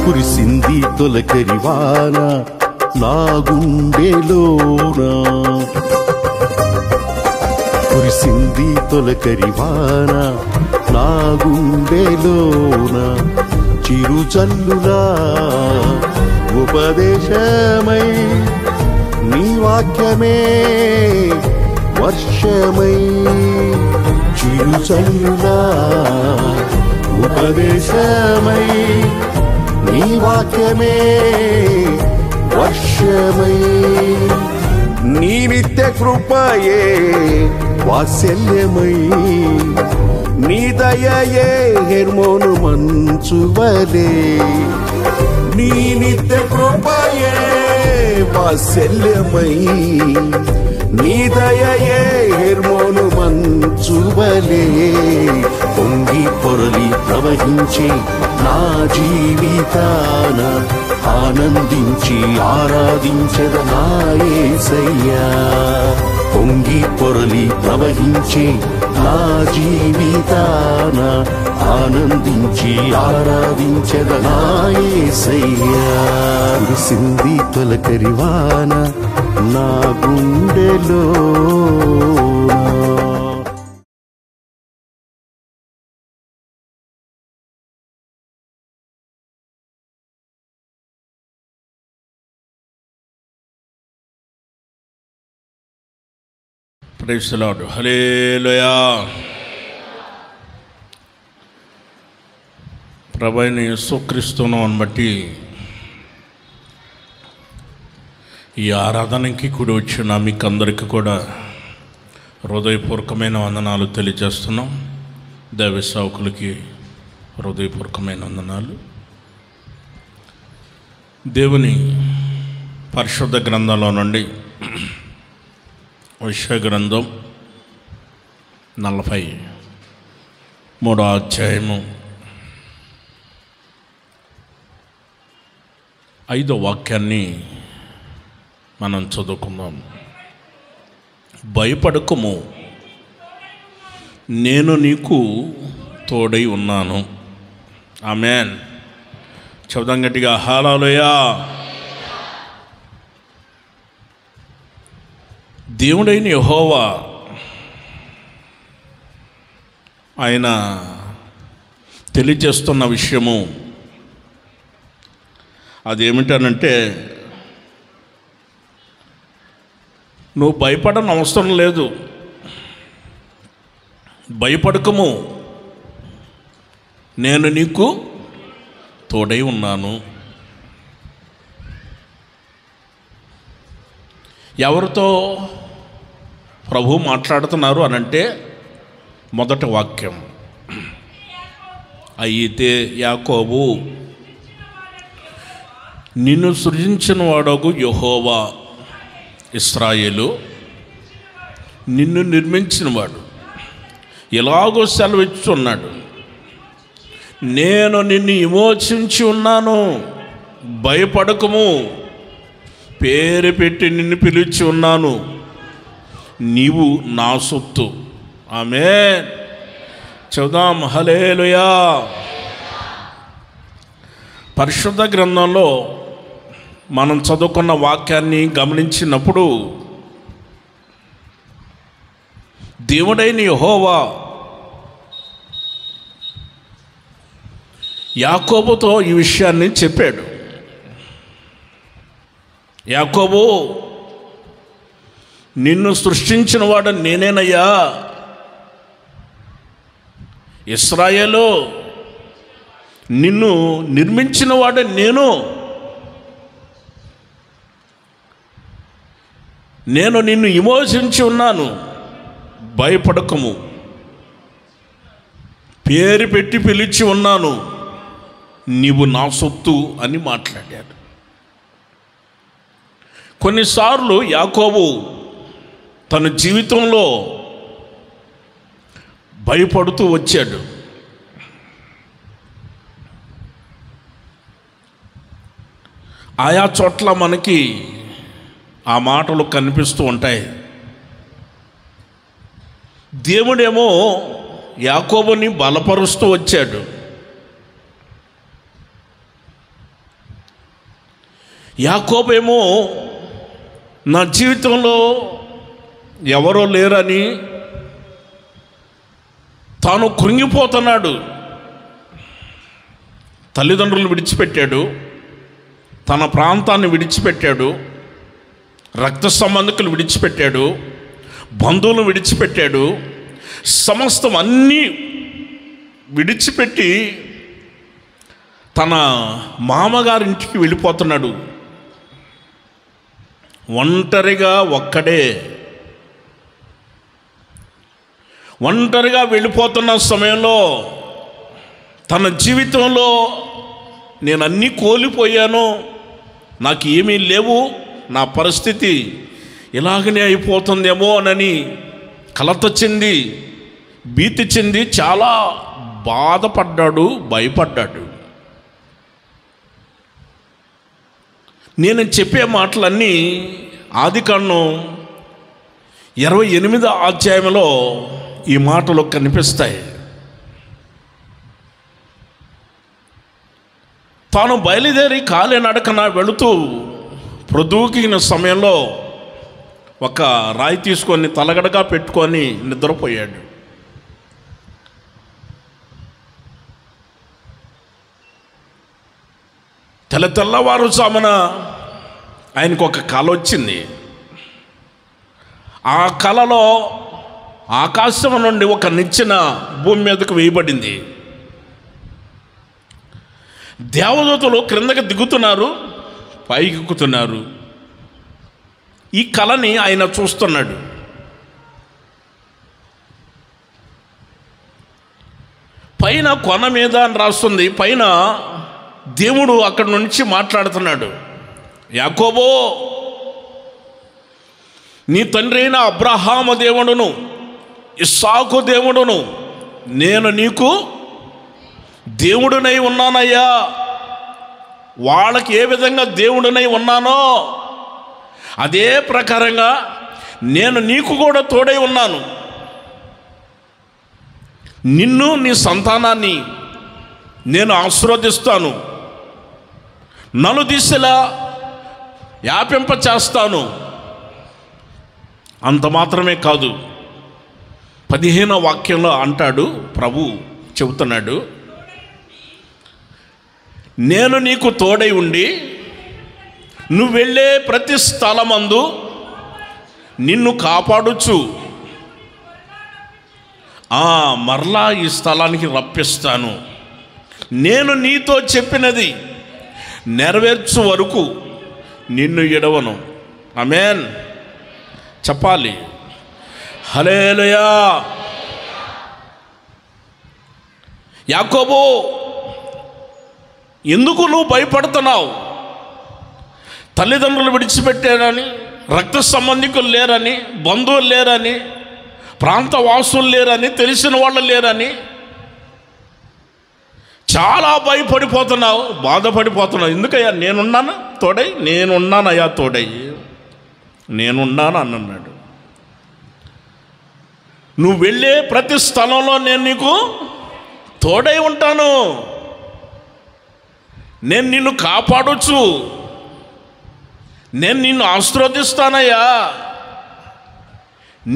కురిసింది తొలకరివాన నా గుండెలోన, కురిసింది తొలకరివాన నా గుండెలోన, చిరుజల్లులా ఉపదేశమై నీ వాక్యమే వర్షమై, చిరుజల్లులా ఉపదేశమై నీ వాక్యమే వర్షమై, నీ నిత్య కృపయే వాత్సల్యమై, నీ దయయే హెర్మోను మంచువలే, నీ నిత్య కృపయే వాత్సల్యమై, నీ దయయే హెర్మోను మంచువలే, పొంగి పొరలి ప్రవహించే నా జీవితాన ఆనందించి ఆరాధించద నా యేసయ్యా, పొంగి పొరలి ప్రవహించే నా జీవితాన ఆనందించి ఆరాధించద నా యేసయ్యా, కురిసింది తొలకరివాన నా గుండెలో. Praise the lord. హల్లెలూయా. ప్రభువైన యేసుక్రీస్తును బట్టి ఈ ఆరాధనకి కూడి వచ్చిన మీకు అందరికీ కూడా హృదయపూర్వకమైన వందనాలు తెలియజేస్తున్నాం. దైవ సేవకులకి హృదయపూర్వకమైన వందనాలు. దేవుని పరిశుద్ధ గ్రంథంలో నుండి యెషయా గ్రంథం 43వ అధ్యాయము 5వ వాక్యాన్ని మనం చదువుకుందాం. భయపడకుము, నేను నీకు తోడై ఉన్నాను. ఆమేన్. చదువుదాం గట్టిగా. హల్లెలూయా. దేవుడైన యెహోవా ఆయన తెలియజేస్తున్న విషయము అదేమిటనంటే, నువ్వు భయపడని అవసరం లేదు, భయపడకము, నేను నీకు తోడై ఉన్నాను. ఎవరితో ప్రభు మాట్లాడుతున్నారు అనంటే, మొదటి వాక్యం, అయితే యాకోబు నిన్ను సృజించిన వాడగు యెహోవా, ఇశ్రాయేలు నిన్ను నిర్మించినవాడు ఎలాగో సెలవిస్తున్నాడు, నేను నిన్ను విమోచించి ఉన్నాను, భయపడకము, పేరు పెట్టి నిన్ను పిలిచి ఉన్నాను, నీవు నా సొత్తు. ఆమేన్. చదుదాం. హల్లెలూయా. పరిశుద్ధ గ్రంథంలో మనం చదువుకున్న వాక్యాన్ని గమనించినప్పుడు, దేవుడైన యెహోవా యాకోబుతో ఈ విషయాన్ని చెప్పాడు. యాకోబు, నిన్ను సృష్టించిన వాడు నేనేనయ్యా, ఇశ్రాయేలు నిన్ను నిర్మించిన వాడు నేను నిన్ను విమోచించి ఉన్నాను, భయపడకము, పేరు పెట్టి పిలిచి ఉన్నాను, నీవు నా సొత్తు అని మాట్లాడాడు. కొన్నిసార్లు యాకోబు తన జీవితంలో భయపడుతూ వచ్చాడు. ఆయా చోట్ల మనకి ఆ మాటలు కనిపిస్తూ ఉంటాయి. దేవుడేమో యాకోబుని బలపరుస్తూ వచ్చాడు. యాకోబేమో నా జీవితంలో ఎవరో లేరని తాను కృంగిపోతున్నాడు. తల్లిదండ్రులను విడిచిపెట్టాడు, తన ప్రాంతాన్ని విడిచిపెట్టాడు, రక్త సంబంధికులు విడిచిపెట్టాడు, బంధువులను విడిచిపెట్టాడు, సమస్తం అన్నీ విడిచిపెట్టి తన మామగారింటికి వెళ్ళిపోతున్నాడు. ఒంటరిగా ఒంటరిగా వెళ్ళిపోతున్న సమయంలో తన జీవితంలో నేను అన్నీ కోల్పోయాను, నాకు ఏమీ లేవు, నా పరిస్థితి ఇలాగనే అయిపోతుందేమో అని కలత చెంది భీతి చెంది చాలా బాధపడ్డాడు, భయపడ్డాడు. నేను చెప్పే మాటలన్నీ ఆదికాండం 28వ అధ్యాయంలో ఈ మాటలు కనిపిస్తాయి. తాను బయలుదేరి కాలినడకన వెళుతూ ప్రొద్దుకిన సమయంలో ఒక రాయి తీసుకొని తలగడగా పెట్టుకొని నిద్రపోయాడు. తెల్లవారుజామున ఆయనకు ఒక కల వచ్చింది. ఆ కలలో ఆకాశం నుండి ఒక నిచ్చెన భూమి మీదకు వేయబడింది. దేవదూతలు క్రిందకి దిగుతున్నారు, పైకి ఎక్కుతున్నారు. ఈ కళని ఆయన చూస్తున్నాడు. పైన కొన మీద అని రాస్తుంది. పైన దేవుడు అక్కడి నుంచి మాట్లాడుతున్నాడు. యాకోబో, నీ తండ్రి అయిన అబ్రహాము దేవుడును ఇస్సాకు దేవుడును నేను నీకు దేవుడునై ఉన్నానయ్యా. వాళ్ళకి ఏ విధంగా దేవుడునై ఉన్నానో అదే ప్రకారంగా నేను నీకు కూడా తోడై ఉన్నాను. నిన్ను నీ సంతానాన్ని నేను ఆశీర్వదిస్తాను, నలుదిశలా వ్యాపింప చేస్తాను. అంత మాత్రమే కాదు, 15వ వాక్యంలో అంటాడు, ప్రభు చెబుతున్నాడు, నేను నీకు తోడై ఉండి నువ్వు వెళ్ళే ప్రతి స్థలమందు నిన్ను కాపాడుచు మరలా ఈ స్థలానికి రప్పిస్తాను. నేను నీతో చెప్పినది నెరవేర్చు వరకు నిన్ను ఎడవను. ఆమేన్ చెప్పాలి. హల్లెలూయా. యాకోబు, ఎందుకు నువ్వు భయపడుతున్నావు? తల్లిదండ్రులు విడిచిపెట్టారని, రక్త సంబంధికులు లేరని, బంధువులు లేరని, ప్రాంత వాసులు లేరని, తెలిసిన వాళ్ళు లేరని చాలా భయపడిపోతున్నావు, బాధపడిపోతున్నావు. ఎందుకయ్యా? నేనున్నాను తోడై, నేనున్నానయ్యా తోడై, నేనున్నాను అన్నాడు. నువ్వు వెళ్ళే ప్రతి స్థలంలో నేను నీకు తోడై ఉంటాను, నేను నిన్ను కాపాడొచ్చు, నేను నిన్ను ఆశీర్వదిస్తానయ్యా.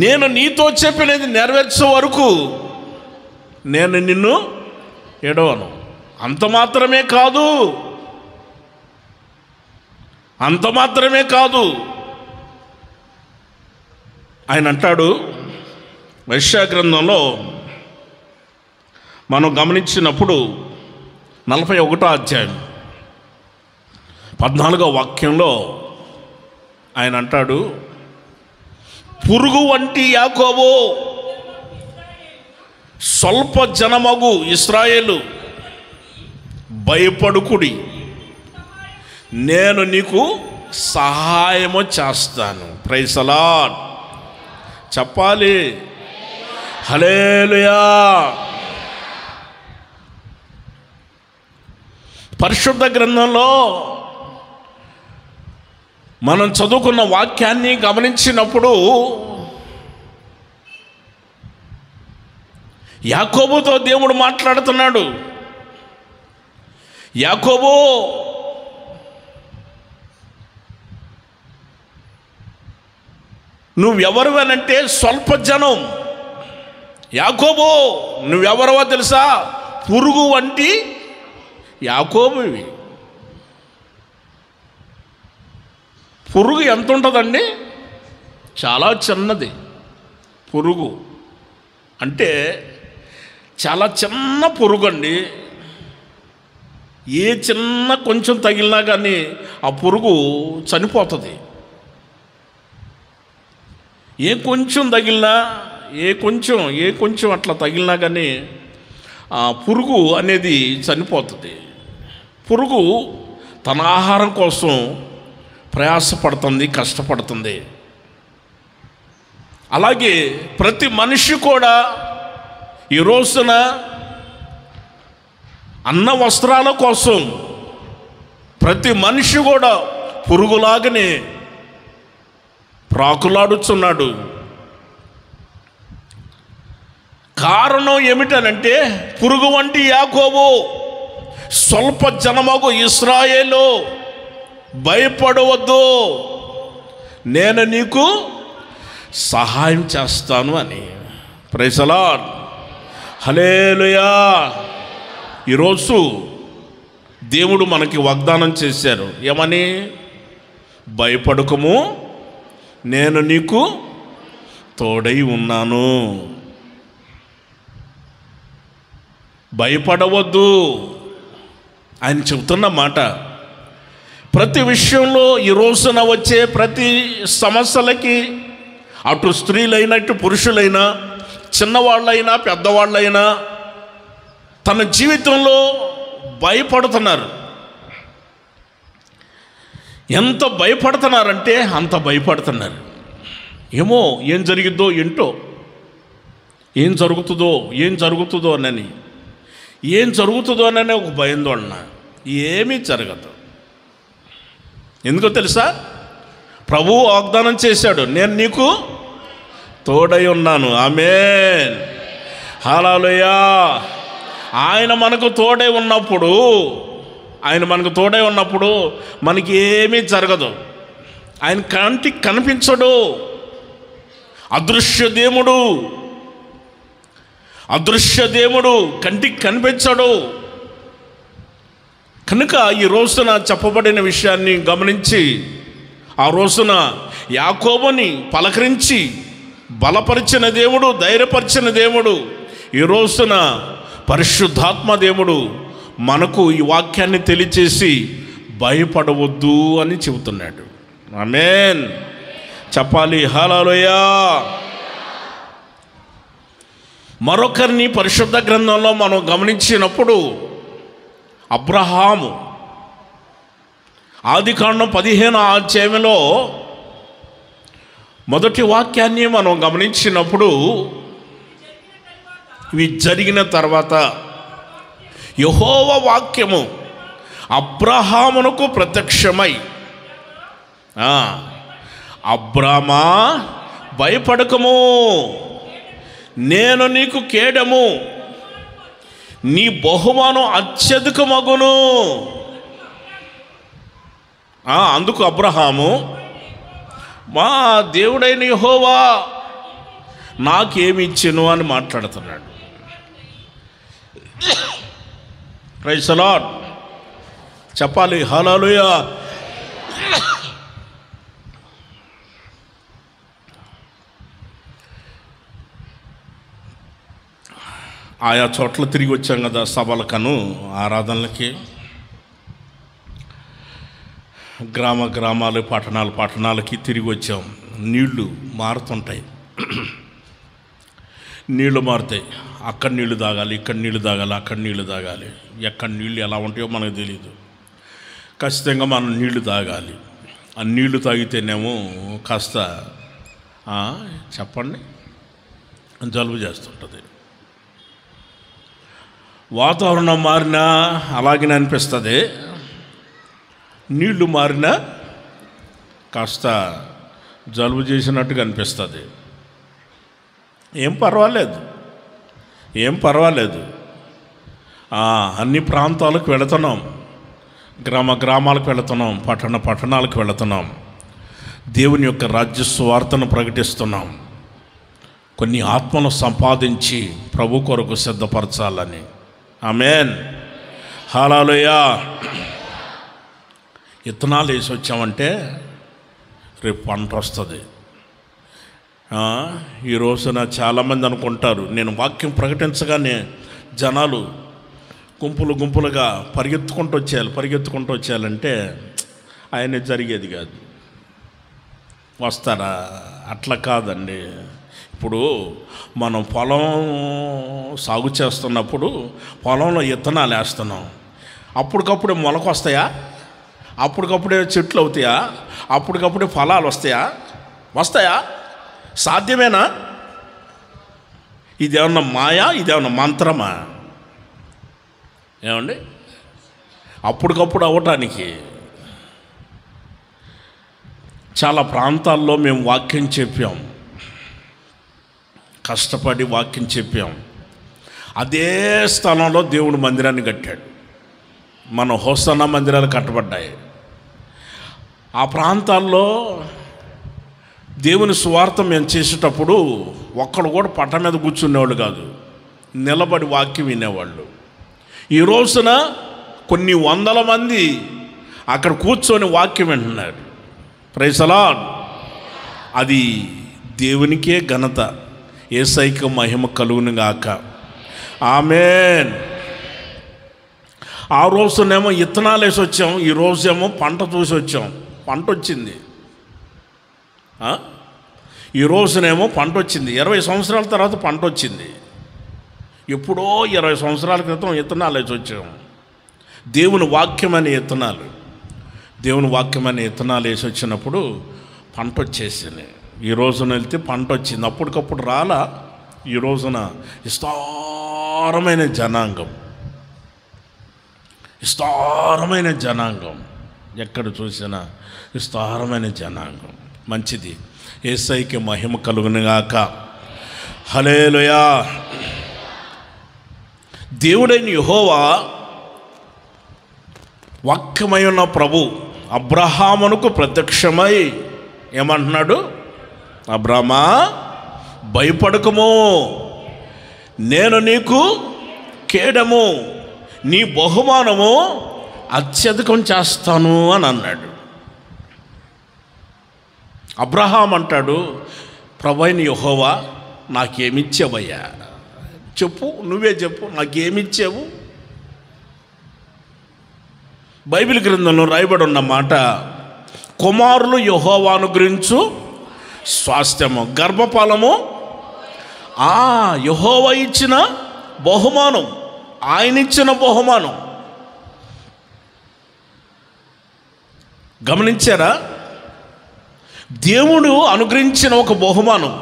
నేను నీతో చెప్పినది నెరవేర్చే వరకు నేను నిన్ను ఎడవను. అంత మాత్రమే కాదు, అంత మాత్రమే కాదు. ఆయన అంటాడు, యెషయా గ్రంథంలో మనం గమనించినప్పుడు 41వ అధ్యాయం 14వ వాక్యంలో ఆయన అంటాడు, పురుగు వంటి యాకోబు, స్వల్ప జనమగు ఇశ్రాయేలు, భయపడుకుడి, నేను నీకు సహాయము చేస్తాను. ప్రైజ్ ది లార్డ్ చెప్పాలి. హల్లెలూయా. పరిశుద్ధ గ్రంథంలో మనం చదువుకున్న వాక్యాన్ని గమనించినప్పుడు యాకోబుతో దేవుడు మాట్లాడుతున్నాడు. యాకోబు, నువ్వెవరివనంటే స్వల్ప జనం. యాకోబు నువ్వెవరవో తెలుసా? పురుగు వంటి యాకోబువి. పురుగు ఎంత ఉంటుందండి? చాలా చిన్నది. పురుగు అంటే చాలా చిన్న పురుగు అండి. ఏ చిన్న కొంచెం తగిలినా కానీ ఆ పురుగు చనిపోతుంది. ఏ కొంచెం తగిలినా ఏ కొంచెం అట్లా తగిలినా కానీ ఆ పురుగు అనేది చనిపోతుంది. పురుగు తన ఆహారం కోసం ప్రయాసపడుతుంది, కష్టపడుతుంది. అలాగే ప్రతి మనిషి కూడా ఈ రోజున అన్న వస్త్రాల కోసం ప్రతి మనిషి కూడా పురుగులాగానే ప్రాకులాడుచున్నాడు. కారణం ఏమిటనంటే పురుగు వంటి యాకోబు, స్వల్ప జనమగు ఇశ్రాయేలు, భయపడవద్దు, నేను నీకు సహాయం చేస్తాను అని. ప్రైజ్ ది లార్డ్, హల్లెలూయా. ఈరోజు దేవుడు మనకి వాగ్దానం చేశారు. ఏమని? భయపడకము, నేను నీకు తోడై ఉన్నాను. భయపడవద్దు ఆయన చెబుతున్న మాట. ప్రతి విషయంలో ఈ రోజున వచ్చే ప్రతి సమస్యలకి అటు స్త్రీలైనా ఇటు పురుషులైనా, చిన్నవాళ్ళైనా పెద్దవాళ్ళైనా తన జీవితంలో భయపడుతున్నారు. ఎంత భయపడుతున్నారంటే అంత భయపడుతున్నారు. ఏమో ఏం జరిగిద్దో ఏంటో, ఏం జరుగుతుందో అని ఒక భయాందోళన. ఏమీ జరగదు. ఎందుకో తెలుసా? ప్రభువు వాగ్దానం చేశాడు, నేను నీకు తోడై ఉన్నాను. ఆమేన్, హల్లెలూయా. ఆయన మనకు తోడై ఉన్నప్పుడు మనకి ఏమీ జరగదు. ఆయన కంటికి కనిపించడు. అదృశ్య దేవుడు కంటికి కనిపించడు. కనుక ఈ రోజున చెప్పబడిన విషయాన్ని గమనించి ఆ రోజున యాకోబుని పలకరించి బలపరిచిన దేవుడు, ధైర్యపరిచిన దేవుడు, ఈ రోజున పరిశుద్ధాత్మ దేవుడు మనకు ఈ వాక్యాన్ని తెలియచేసి భయపడవద్దు అని చెబుతున్నాడు. ఆమేన్, చెప్పాలి హల్లెలూయా. మరొకరిని పరిశుద్ధ గ్రంథంలో మనం గమనించినప్పుడు అబ్రహాము ఆదికాండం 15వ అధ్యాయంలో మొదటి వాక్యాన్ని మనం గమనించినప్పుడు, ఇవి జరిగిన తర్వాత యెహోవా వాక్యము అబ్రహామునకు ప్రత్యక్షమై, అబ్రామా భయపడకము, నేను నీకు కేడము, నీ బహుమానం అత్యధికమగును. అందుకు అబ్రహాము, మా దేవుడైన యెహోవా నాకేమి ఇచ్చెను అని మాట్లాడుతున్నాడు. ప్రైజ్ ది లార్డ్, చెప్పాలి హల్లెలూయా. ఆయా చోట్ల తిరిగి వచ్చాం కదా, సభలకను ఆరాధనలకి. గ్రామాలు పట్టణాలకి తిరిగి వచ్చాం. నీళ్లు మారుతుంటాయి, నీళ్లు మారుతాయి. అక్కడ నీళ్లు తాగాలి, ఇక్కడ నీళ్లు తాగాలి, అక్కడ నీళ్లు తాగాలి. ఎక్కడ నీళ్ళు ఎలా ఉంటాయో మనకు తెలియదు. ఖచ్చితంగా మనం నీళ్లు తాగాలి. ఆ నీళ్లు తాగితేనేమో కాస్త చెప్పండి జలుబు చేస్తుంటుంది. వాతావరణం మారినా అలాగే అనిపిస్తుంది. నీళ్లు మారినా కాస్త జలుబు చేసినట్టుగా అనిపిస్తుంది. ఏం పర్వాలేదు. అన్ని ప్రాంతాలకు వెళుతున్నాం, గ్రామాలకు వెళుతున్నాం, పట్టణాలకు వెళుతున్నాం. దేవుని యొక్క రాజ్య సువార్తను ప్రకటిస్తున్నాం. కొన్ని ఆత్మను సంపాదించి ప్రభు కొరకు సిద్ధపరచాలని. ఆమేన్, హల్లెలూయా. విత్తనాలు వేసి వచ్చామంటే రేపు పంట వస్తుంది. ఈ రోజున చాలామంది అనుకుంటారు, నేను వాక్యం ప్రకటించగానే జనాలు గుంపులుగా పరిగెత్తుకుంటూ వచ్చేయాలంటే ఆయన జరిగేది కాదు. వస్తారా? అట్లా కాదండి. ఇప్పుడు మనం పొలం సాగు చేస్తున్నప్పుడు పొలంలో విత్తనాలు వేస్తున్నాం. అప్పటికప్పుడే మొలక వస్తాయా? అప్పటికప్పుడే చెట్లు అవుతాయా? అప్పటికప్పుడే ఫలాలు వస్తాయా? సాధ్యమేనా? ఇదేమన్నా మాయా? ఇదేమన్నా మంత్రమా? ఏమండి? అప్పటికప్పుడు అవ్వటానికి చాలా ప్రాంతాల్లో మేము వాక్యం చెప్పాం, కష్టపడి వాక్యం చెప్పాం. అదే స్థలంలో దేవుడు మందిరాన్ని కట్టాడు. మన హోసన్నా మందిరాలు కట్టబడ్డాయి. ఆ ప్రాంతాల్లో దేవుని సువార్త మేము చేసేటప్పుడు ఒక్కడు కూడా పట్ట మీద కూర్చునేవాళ్ళు కాదు, నిలబడి వాక్యం వినేవాళ్ళు. ఈ రోజున కొన్ని వందల మంది అక్కడ కూర్చొని వాక్యం వింటున్నారు. Praise the Lord. అది దేవునికే ఘనత, యేసయ్యకు మహిమ కలుగును గాక. ఆమేన్. ఆ రోజునేమో విత్తనాలు వేసి వచ్చాం, ఈ రోజేమో పంట చూసి వచ్చాం. పంట వచ్చింది. ఈ రోజునేమో పంట వచ్చింది. 20 సంవత్సరాల తర్వాత పంట వచ్చింది. ఎప్పుడో 20 సంవత్సరాల క్రితం విత్తనాలు వేసి వచ్చాం. దేవుని వాక్యం అనే విత్తనాలు, దేవుని వాక్యం అనే విత్తనాలు వేసి వచ్చినప్పుడు పంట వచ్చేసింది. ఈ రోజున వెళ్తే పంట వచ్చింది. అప్పటికప్పుడు రాలా. ఈ రోజున విస్తారమైన జనాంగం, ఎక్కడ చూసినా విస్తారమైన జనాంగం. మంచిది. యేసయ్యకి మహిమ కలుగునుగాక. హల్లెలూయా. దేవుడైన యెహోవా వాక్యమై ఉన్న ప్రభు అబ్రహామునకు ప్రత్యక్షమై ఏమంటున్నాడు? అబ్రామా, భయపడకము, నేను నీకు కేడము, నీ బహుమానము అత్యధికం చేస్తాను అని అన్నాడు. అబ్రహాం అంటాడు, ప్రభువైన యెహోవా నాకేమిచ్చావయ్యా? చెప్పు, నువ్వే చెప్పు, నాకేమిచ్చావు? బైబిల్ గ్రంథంలో రాయబడి ఉన్న మాట, కుమారులు యెహోవాను గురించు స్వాస్థ్యము, గర్భఫలము యెహోవా ఇచ్చిన బహుమానం, ఆయన ఇచ్చిన బహుమానం. గమనించారా? దేవుడు అనుగ్రహించిన ఒక బహుమానం.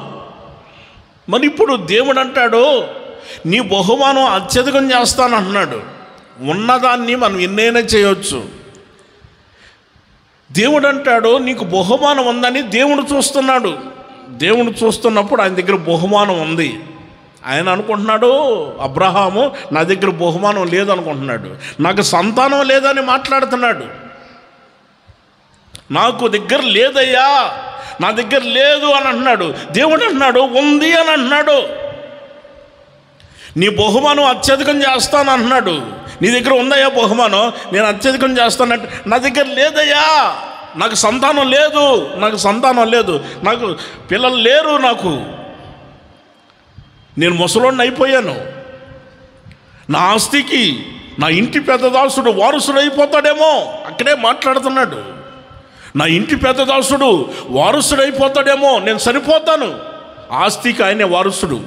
మరి ఇప్పుడు దేవుడు అంటాడు, నీ బహుమానం అత్యధికం చేస్తానంటున్నాడు. ఉన్నదాన్ని మనం ఎన్నైనా చేయవచ్చు. దేవుడు అంటాడు, నీకు బహుమానం ఉందని దేవుడు చూస్తున్నాడు. దేవుడు చూస్తున్నప్పుడు ఆయన దగ్గర బహుమానం ఉంది. ఆయన అనుకుంటున్నాడు, అబ్రహాము నా దగ్గర బహుమానం లేదనుకుంటున్నాడు, నాకు సంతానం లేదని మాట్లాడుతున్నాడు. నాకు దగ్గర లేదయ్యా, నా దగ్గర లేదు అని అంటున్నాడు. దేవుడు అంటున్నాడు, ఉంది అని అంటున్నాడు. నీ బహుమానం అత్యధికం చేస్తాను అంటున్నాడు. నీ దగ్గర ఉందయ్యా బహుమానం, నేను అత్యధికం చేస్తానంటే, నా దగ్గర లేదయ్యా, నాకు సంతానం లేదు, నాకు పిల్లలు లేరు, నేను ముసలోడిని అయిపోయాను, నా ఆస్తికి నా ఇంటి పెద్దదాసుడు వారసుడు అయిపోతాడేమో. అక్కడే మాట్లాడుతున్నాడు, నా ఇంటి పెద్దదాసుడు వారసుడు అయిపోతాడేమో, నేను సరిపోతాను. ఆస్తికి ఆయనే వారసుడు,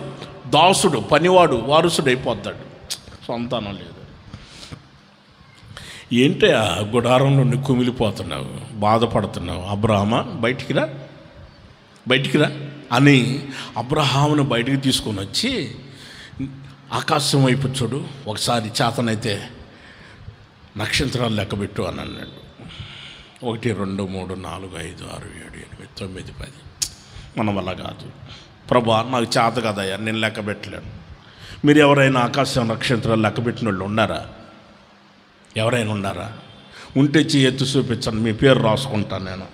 దాసుడు పనివాడు వారసుడు అయిపోతాడు, సంతానం లేదు. ఏంటి ఆ గుడారం నుండి కుమిలిపోతున్నావు, బాధపడుతున్నావు? అబ్రహామా, బయటికి రా అని అబ్రహామును బయటికి తీసుకొని వచ్చి, ఆకాశం వైపు చూడు, ఒకసారి చేతనైతే నక్షత్రాలు లెక్కబెట్టు అని అన్నాడు. 1 2 3 4 5 6 7 8 9 10. మనం వల్ల కాదు ప్రభా, నాకు చేత కదయ్యా, నేను లెక్క పెట్టలేను. మీరు ఎవరైనా ఆకాశం నక్షత్రాలు లెక్క పెట్టిన వాళ్ళు ఉన్నారా? ఎవరైనా ఉన్నారా? ఉంటే ఎత్తు చూపించండి, మీ పేరు రాసుకుంటాను నేను.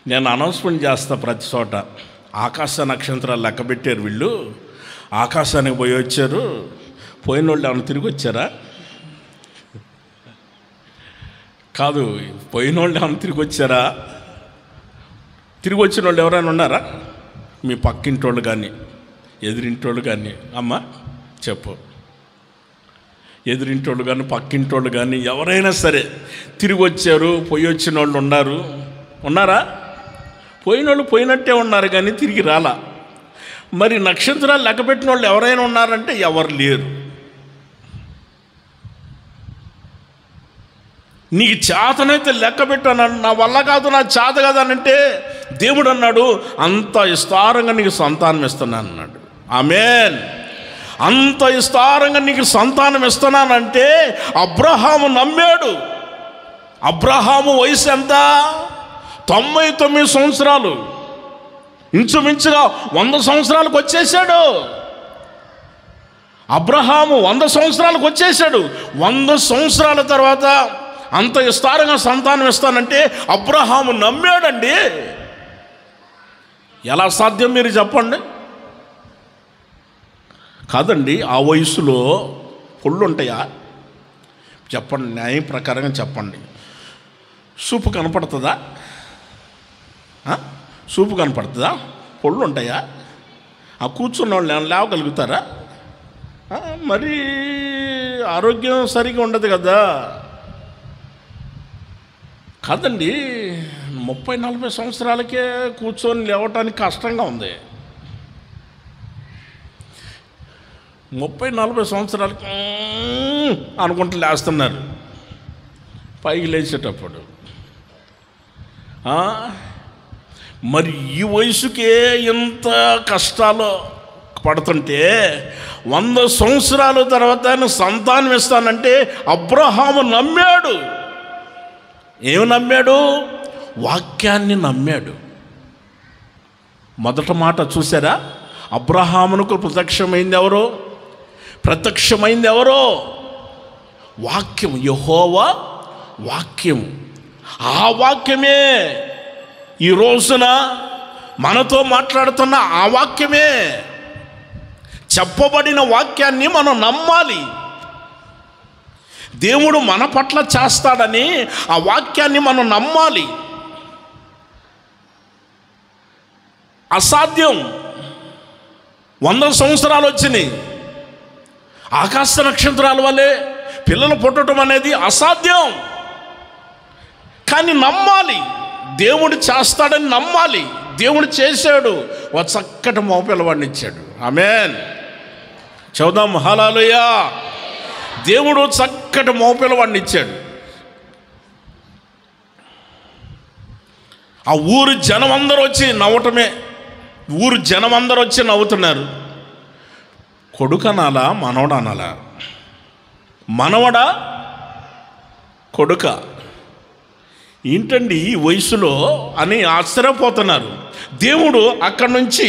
నేను అనౌన్స్మెంట్ చేస్తా ప్రతి చోట, ఆకాశ నక్షత్రాలు లెక్క పెట్టారు వీళ్ళు, ఆకాశానికి పోయి వచ్చారు, పోయిన వాళ్ళు ఏమైనా తిరిగి వచ్చారా? కాదు, పోయిన వాళ్ళు ఏమైనా తిరిగి వచ్చారా? తిరిగి వచ్చిన వాళ్ళు ఎవరైనా ఉన్నారా? మీ పక్కింటి వాళ్ళు కానీ ఎదురింటి వాళ్ళు కానీ, అమ్మ చెప్పు, ఎదురింటోళ్ళు కానీ పక్కింటోళ్ళు కానీ ఎవరైనా సరే తిరిగి వచ్చారు, పోయి వచ్చిన వాళ్ళు ఉన్నారా? పోయిన వాళ్ళు పోయినట్టే ఉన్నారు కానీ తిరిగి రాలా. మరి నక్షత్రాలు లెక్కపెట్టిన వాళ్ళు ఎవరైనా ఉన్నారంటే ఎవరు లేరు. నీకు చేతనైతే లెక్క పెట్టాను, నా వల్ల కాదు, నా చేత కాదనంటే దేవుడు అన్నాడు, అంత విస్తారంగా నీకు సంతానం ఇస్తున్నాను అన్నాడు. ఆమేన్. అంత విస్తారంగా నీకు సంతానం ఇస్తున్నానంటే అబ్రహాము నమ్మాడు. అబ్రహాము వయసు ఎంత? 99 సంవత్సరాలు, ఇంచుమించుగా 100 సంవత్సరాలకు వచ్చేసాడు. అబ్రహాము 100 సంవత్సరాలకు వచ్చేసాడు. 100 సంవత్సరాల తర్వాత అంత విస్తారంగా సంతానం ఇస్తానంటే అబ్రహాము నమ్మాడండి. ఎలా సాధ్యం మీరు చెప్పండి? కాదండి, ఆ వయసులో పొళ్ళు ఉంటాయా? చెప్పండి, న్యాయం ప్రకారంగా చెప్పండి. సూపు కనపడుతుందా? సూపు కనపడుతుందా? పొళ్ళు ఉంటాయా? ఆ కూర్చున్న వాళ్ళు ఏమైనా లేవగలుగుతారా? మరి ఆరోగ్యం సరిగా ఉండదు కదా. కాదండి, 30-40 సంవత్సరాలకే కూర్చొని లేవటానికి కష్టంగా ఉంది. 30-40 సంవత్సరాలకి అనుకుంటూ లేస్తున్నారు పైకి లేచేటప్పుడు. మరి ఈ వయసుకే ఇంత కష్టాలు పడుతుంటే 100 సంవత్సరాల తర్వాత సంతానం ఇస్తానంటే అబ్రహాము నమ్మాడు. ఏమి నమ్మాడు? వాక్యాన్ని నమ్మాడు. మొదటి మాట చూసారా? అబ్రహామునకు ప్రత్యక్షమైంది ఎవరో? ప్రత్యక్షమైంది ఎవరో? వాక్యం, యెహోవా వాక్యం. ఆ వాక్యమే ఈ రోజున మనతో మాట్లాడుతున్న ఆ వాక్యమే. చెప్పబడిన వాక్యాన్ని మనం నమ్మాలి. దేవుడు మన పట్ల చేస్తాడని ఆ వాక్యాన్ని మనం నమ్మాలి. అసాధ్యం. 100 సంవత్సరాలు వచ్చినాయి, ఆకాశ నక్షత్రాల వల్లే పిల్లలు పుట్టడం అనేది అసాధ్యం. కానీ నమ్మాలి, దేవుడు చేస్తాడని నమ్మాలి. దేవుడు చేశాడు, ఒక చక్కటి మగపిల్లవాడిని ఇచ్చాడు. ఆమేన్. చదుదాం హల్లెలూయా. దేవుడు చక్కటి మగపిల్లవాడిని ఇచ్చాడు. ఆ ఊరు జనం అందరూ వచ్చి నవ్వటమే. ఊరు జనం అందరూ వచ్చి నవ్వుతున్నారు. కొడుకనాలా మనవడనాలా? మనవడా కొడుక? ఏంటండి ఈ వయసులో అని ఆశ్చర్యపోతున్నారు. దేవుడు అక్కడి నుంచి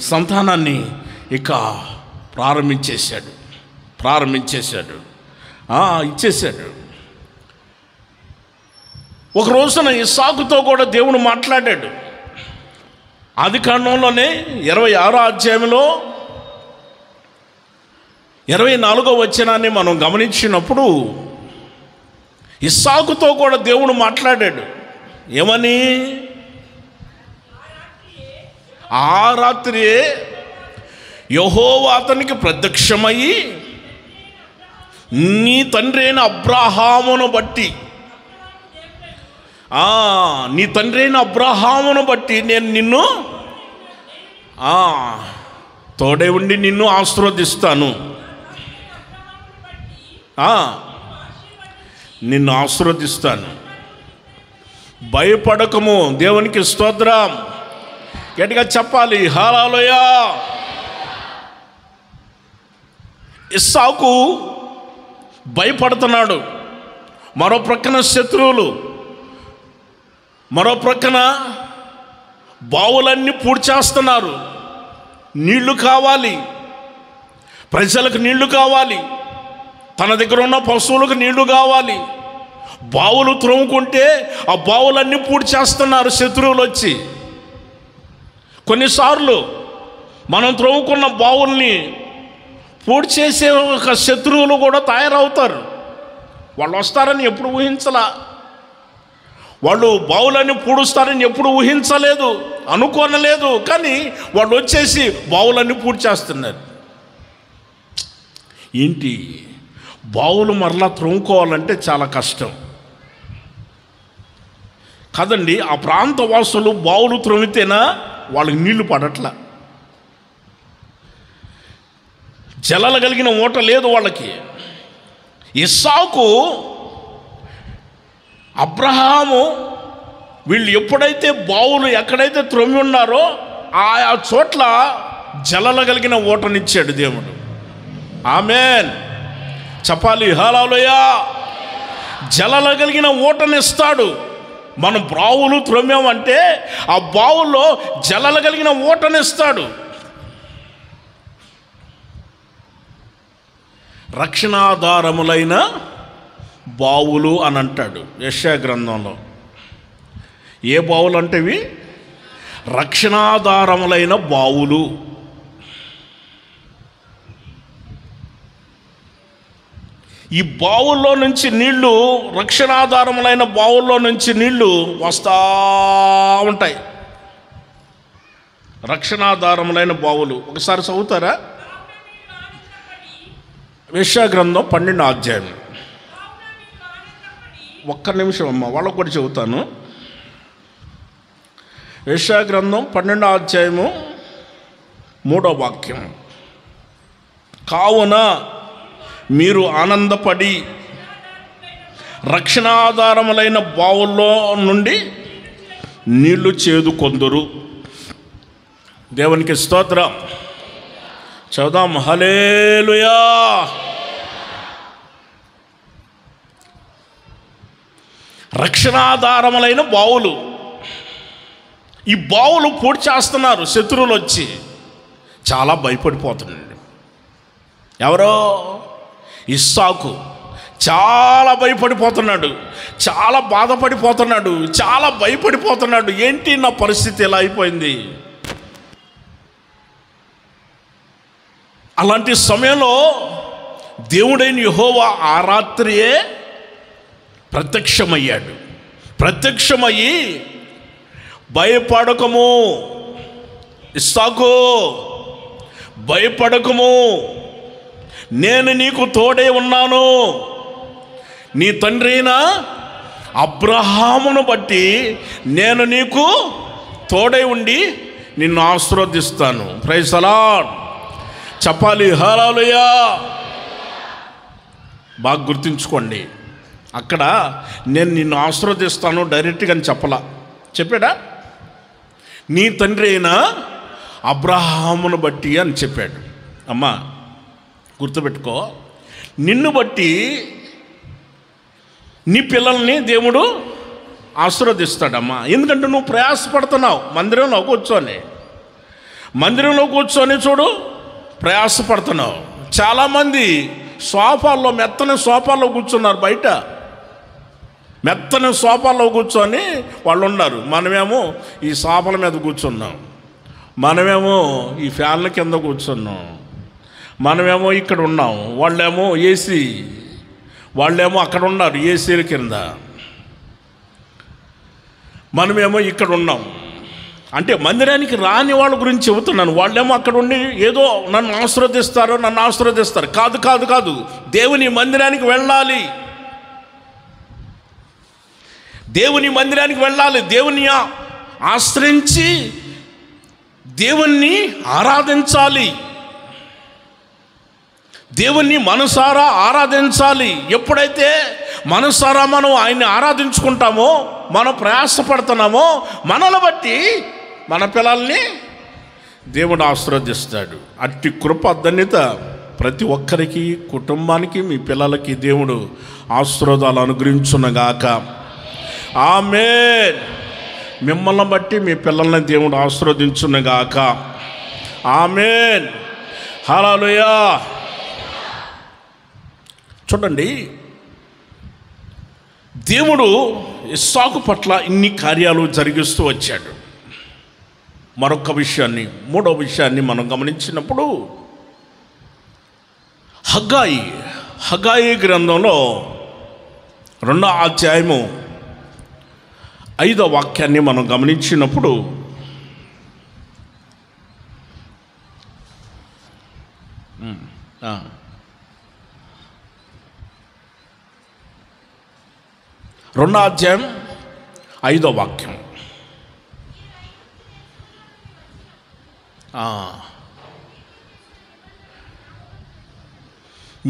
సంతానాన్ని ఇక ప్రారంభించేశాడు. ఇచ్చేశాడు. ఒక రోజున ఇస్సాకుతో కూడా దేవుడు మాట్లాడాడు. ఆదికాండంలోనే 26వ అధ్యాయంలో 24వ వచనాన్ని మనం గమనించినప్పుడు ఇస్సాకుతో కూడా దేవుడు మాట్లాడాడు. ఏమని? ఆ రాత్రియే యెహోవా అతనికి ప్రత్యక్షమయ్యి, నీ తండ్రి అయిన అబ్రహామును బట్టి నేను నిన్ను తోడే ఉండి నిన్ను ఆశీర్వదిస్తాను. నిన్ను ఆశీర్వదిస్తాను. భయపడకము. దేవునికి స్తోత్రం. గట్టిగా చెప్పాలి హల్లెలూయా. ఇస్సాకు భయపడుతున్నాడు. మరో ప్రక్కన శత్రువులు, మరో ప్రక్కన బావులన్నీ పూడ్చేస్తున్నారు. నీళ్లు కావాలి, ప్రజలకు నీళ్లు కావాలి, తన దగ్గర ఉన్న పశువులకు నీళ్లు కావాలి. బావులు త్రవ్వుకుంటే ఆ బావులన్నీ పూడి చేస్తున్నారు శత్రువులు వచ్చి. కొన్నిసార్లు మనం త్రవ్వుకున్న బావుల్ని పూడి చేసే ఒక శత్రువులు కూడా తయారవుతారు. వాళ్ళు వస్తారని ఎప్పుడు ఊహించలా, వాళ్ళు బావులన్నీ పూడుస్తారని ఎప్పుడు ఊహించలేదు, అనుకోనలేదు. కానీ వాళ్ళు వచ్చేసి బావులన్నీ పూడి చేస్తున్నారు. ఏంటి, బావులు మరలా త్రవ్వుకోవాలంటే చాలా కష్టం కదండి. ఆ ప్రాంత వాసులు బావులు త్రవ్వితేనా వాళ్ళకి నీళ్లు పడట్లా, జలాలు కలిగిన ఓట లేదు వాళ్ళకి. ఇస్సాకు, అబ్రహాము వీళ్ళు ఎప్పుడైతే బావులు ఎక్కడైతే త్రవ్వి ఉన్నారో ఆ చోట్ల జలాలు కలిగిన ఓటనిచ్చాడు దేవుడు. ఆమేన్ చెప్పాలి హల్లెలూయా. జలాలు కలిగిన ఓటనిస్తాడు. మనం బావులు త్రవ్వామంటే ఆ బావుల్లో జలాలు కలిగిన ఓటనిస్తాడు. రక్షణాధారములైన బావులు అని అంటాడు యెషయా గ్రంథంలో. ఏ బావులు అంటే ఇవి? రక్షణాధారములైన బావులు. ఈ బావుల్లో నుంచి నీళ్లు, రక్షణాధారములైన బావుల్లో నుంచి నీళ్లు వస్తూ ఉంటాయి. రక్షణాధారములైన బావులు ఒకసారి చదువుతారా? యెషయా గ్రంథం 12వ అధ్యాయం. ఒక్క నిమిషం అమ్మ, వాళ్ళకు కూడా చెబుతాను. యెషయా గ్రంథం 12వ అధ్యాయము 3వ వాక్యం. కావున మీరు ఆనందపడి రక్షణాధారములైన బావుల్లో నుండి నీళ్లు చేదుకొందురు. దేవునికి స్తోత్రం. చదుదాం హల్లెలూయా. రక్షణాధారములైన బావులు. ఈ బావులు పూడి చేస్తున్నారు శత్రువులు వచ్చి. చాలా భయపడిపోతున్నాడు. ఎవరో? ఇస్సాకు చాలా భయపడిపోతున్నాడు, చాలా బాధపడిపోతున్నాడు, చాలా భయపడిపోతున్నాడు. ఏంటి నా పరిస్థితి ఎలా అయిపోయింది? అలాంటి సమయంలో దేవుడైన యెహోవా ఆ రాత్రియే ప్రత్యక్షమయ్యాడు. ప్రత్యక్షమయ్యి, భయపడకము ఇస్సాకు, భయపడకము, నేను నీకు తోడే ఉన్నాను. నీ తండ్రి అయిన అబ్రహామును బట్టి నేను నీకు తోడై ఉండి నిన్ను ఆశీర్వదిస్తాను. ప్రైజ్ ది లార్డ్ చెప్పాలి హల్లెలూయా. బాగా గుర్తుంచుకోండి, అక్కడ నేను నిన్ను ఆశీర్వదిస్తాను డైరెక్ట్గా అని చెప్పలా. చెప్పాడా? నీ తండ్రి అయిన అబ్రహామును బట్టి అని చెప్పాడు. అమ్మా గుర్తుపెట్టుకో, నిన్ను బట్టి నీ పిల్లల్ని దేవుడు ఆశీర్వదిస్తాడమ్మా. ఎందుకంటే నువ్వు ప్రయాసపడుతున్నావు. మందిరంలో కూర్చొని చూడు ప్రయాసపడుతున్నావు. చాలామంది సోఫాల్లో, మెత్తని సోఫాల్లో కూర్చున్నారు. బయట మెత్తని సోఫాల్లో కూర్చొని వాళ్ళు ఉన్నారు. మనమేమో ఈ సోఫాల మీద కూర్చున్నాం, మనమేమో ఈ ఫ్యాన్ల కింద కూర్చున్నాం, మనమేమో ఇక్కడ ఉన్నాం, వాళ్ళేమో ఏసీ, వాళ్ళేమో అక్కడ ఉన్నారు ఏసీల కింద, మనమేమో ఇక్కడ ఉన్నాం. అంటే మందిరానికి రాని వాళ్ళ గురించి చెబుతున్నాను. వాళ్ళేమో అక్కడ ఉండి ఏదో నన్ను ఆశీర్వదిస్తారు. కాదు కాదు కాదు, దేవుని మందిరానికి వెళ్ళాలి, దేవుని మందిరానికి వెళ్ళాలి. దేవుని ఆశ్రయించి దేవుణ్ణి ఆరాధించాలి, దేవుణ్ణి మనసారా ఆరాధించాలి. ఎప్పుడైతే మనసారా మనం ఆయన్ని ఆరాధించుకుంటామో, మనం ప్రయాసపడుతున్నామో, మనల్ని బట్టి మన పిల్లల్ని దేవుడు ఆశీర్వదిస్తాడు. అట్టి కృప ధన్యత ప్రతి ఒక్కరికి, కుటుంబానికి, మీ పిల్లలకి దేవుడు ఆశీర్వాదాలు అనుగ్రహించునుగాక. ఆమేన్. మిమ్మల్ని బట్టి మీ పిల్లల్ని దేవుడు ఆశీర్వదించునుగాక. ఆమేన్. హల్లెలూయా. చూడండి, దేవుడు ఇస్సాకు పట్ల ఇన్ని కార్యాలు జరిగిస్తూ వచ్చాడు. మరొక విషయాన్ని, మూడో విషయాన్ని మనం గమనించినప్పుడు హగ్గాయి గ్రంథంలో 2వ అధ్యాయము 5వ వాక్యాన్ని మనం గమనించినప్పుడు రెండో అధ్యాయం 5వ వాక్యం.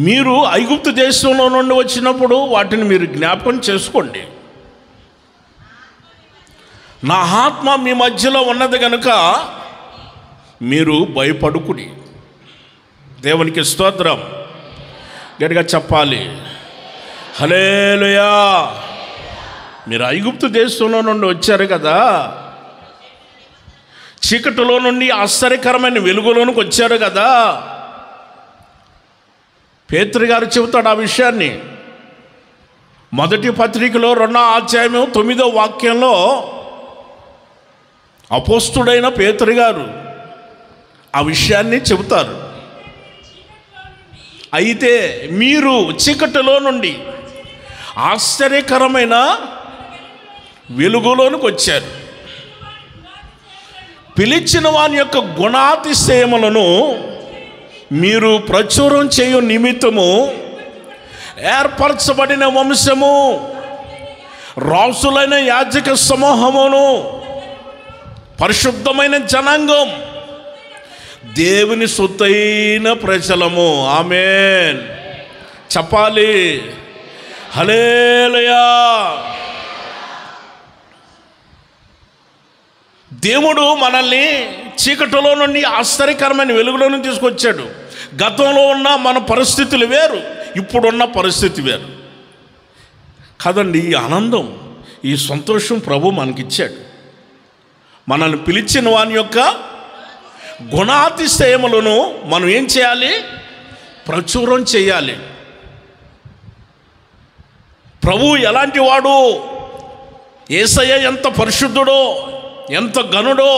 మీరు ఐగుప్తు దేశంలో నుండి వచ్చినప్పుడు వాటిని మీరు జ్ఞాపకం చేసుకోండి. నా ఆత్మ మీ మధ్యలో ఉన్నది కనుక మీరు భయపడుకుడి. దేవునికి స్తోత్రం. గట్టిగా చెప్పాలి హల్లెలూయా. మీరు ఐగుప్తు దేశంలో నుండి వచ్చారు కదా, చీకటిలో నుండి ఆశ్చర్యకరమైన వెలుగులోనికి వచ్చారు కదా. పేతురు గారు చెబుతాడు ఆ విషయాన్ని. మొదటి పత్రికలో 2వ అధ్యాయం 9వ వాక్యంలో అపోస్తుడైన పేతురు గారు ఆ విషయాన్ని చెబుతారు. అయితే మీరు చీకటిలో నుండి ఆశ్చర్యకరమైన వెలుగులోనికి వచ్చారు. పిలిచిన వాని యొక్క గుణాతిశయములను మీరు ప్రచురం చేయు నిమిత్తము ఏర్పరచబడిన వంశము, రాసులైన యాజక సమూహమును, పరిశుద్ధమైన జనాంగం, దేవుని సొత్తైన ప్రజలము. ఆమేన్ చెప్పాలి హల్లెలూయా. దేవుడు మనల్ని చీకటిలో నుండి ఆశ్చర్యకరమైన వెలుగులోకి తీసుకొచ్చాడు. గతంలో ఉన్న మన పరిస్థితులు వేరు, ఇప్పుడున్న పరిస్థితి వేరు కదండి. ఈ ఆనందం, ఈ సంతోషం ప్రభు మనకిచ్చాడు. మనల్ని పిలిచిన వాని యొక్క గుణాతిశయములను మనం ఏం చేయాలి? ప్రచురం చేయాలి. ప్రభు ఎలాంటి వాడు, యేసయ్య ఎంత పరిశుద్ధుడో, ఎంత ఘనుడో,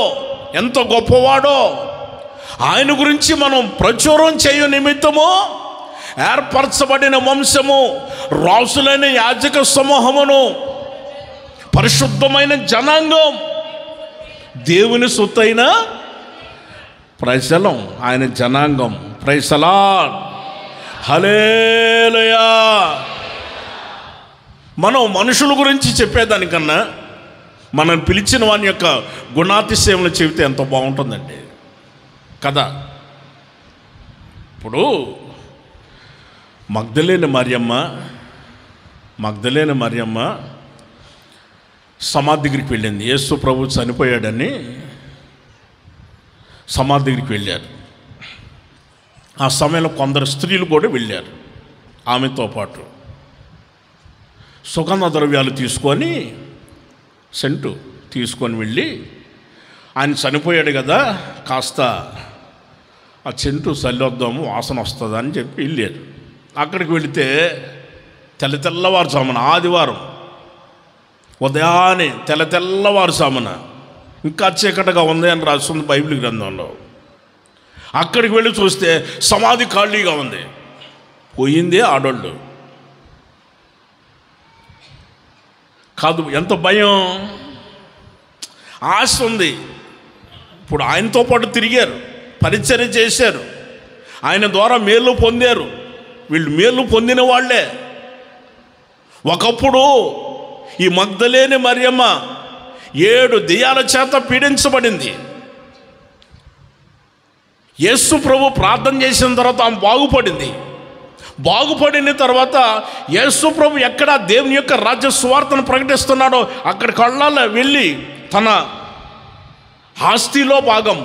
ఎంత గొప్పవాడో, ఆయన గురించి మనం ప్రచురం చేయు నిమిత్తము ఏర్పరచబడిన వంశము, రాసులైన యాజక సమూహమును, పరిశుద్ధమైన జనాంగం, దేవుని సొత్తైన ప్రజలం, ఆయన జనాంగం. ప్రైజ్ ది లార్డ్ హల్లెలూయా. మనం మనుషుల గురించి చెప్పేదానికన్నా మనం పిలిచిన వాని యొక్క గుణాతిశయములు చెబితే ఎంత బాగుంటుందండి కదా. ఇప్పుడు మగ్దలేని మరియమ్మ సమాధి దగ్గరికి వెళ్ళింది. యేసు ప్రభు చనిపోయాడని సమాధి దగ్గరికి వెళ్ళారు. ఆ సమయంలో కొందరు స్త్రీలు కూడా వెళ్ళారు ఆమెతో పాటు. సుగంధ ద్రవ్యాలు తీసుకొని, సెంటు తీసుకొని వెళ్ళి, ఆయన చనిపోయాడు కదా, కాస్త ఆ సెంటు చల్లొద్దాము, వాసన వస్తుంది అని చెప్పి వెళ్ళారు. అక్కడికి వెళితే తెల్లవారుజామున, ఆదివారం ఉదయాన్నే తెల్లవారుజామున, ఇంకా చీకటిగా ఉంది అని రాస్తుంది బైబిల్ గ్రంథంలో. అక్కడికి వెళ్ళి చూస్తే సమాధి ఖాళీగా ఉంది. పోయిందే ఆడోళ్ళు కాదు. ఎంత భయం, ఆశ ఉంది. ఇప్పుడు ఆయనతో పాటు తిరిగారు, పరిచర్య చేశారు, ఆయన ద్వారా మేలు పొందారు. వీళ్ళు మేలు పొందిన వాళ్ళే. ఒకప్పుడు ఈ మగ్దలేని మరియమ్మ 7 దెయ్యాల చేత పీడించబడింది. యేసు ప్రభు ప్రార్థన చేసిన తర్వాత ఆమె బాగుపడింది. బాగుపడిన తర్వాత యేసు ప్రభు ఎక్కడ దేవుని యొక్క రాజ్య సువార్తను ప్రకటిస్తున్నాడో అక్కడికి కళ్ళాల వెళ్ళి తన ఆస్తిలో భాగం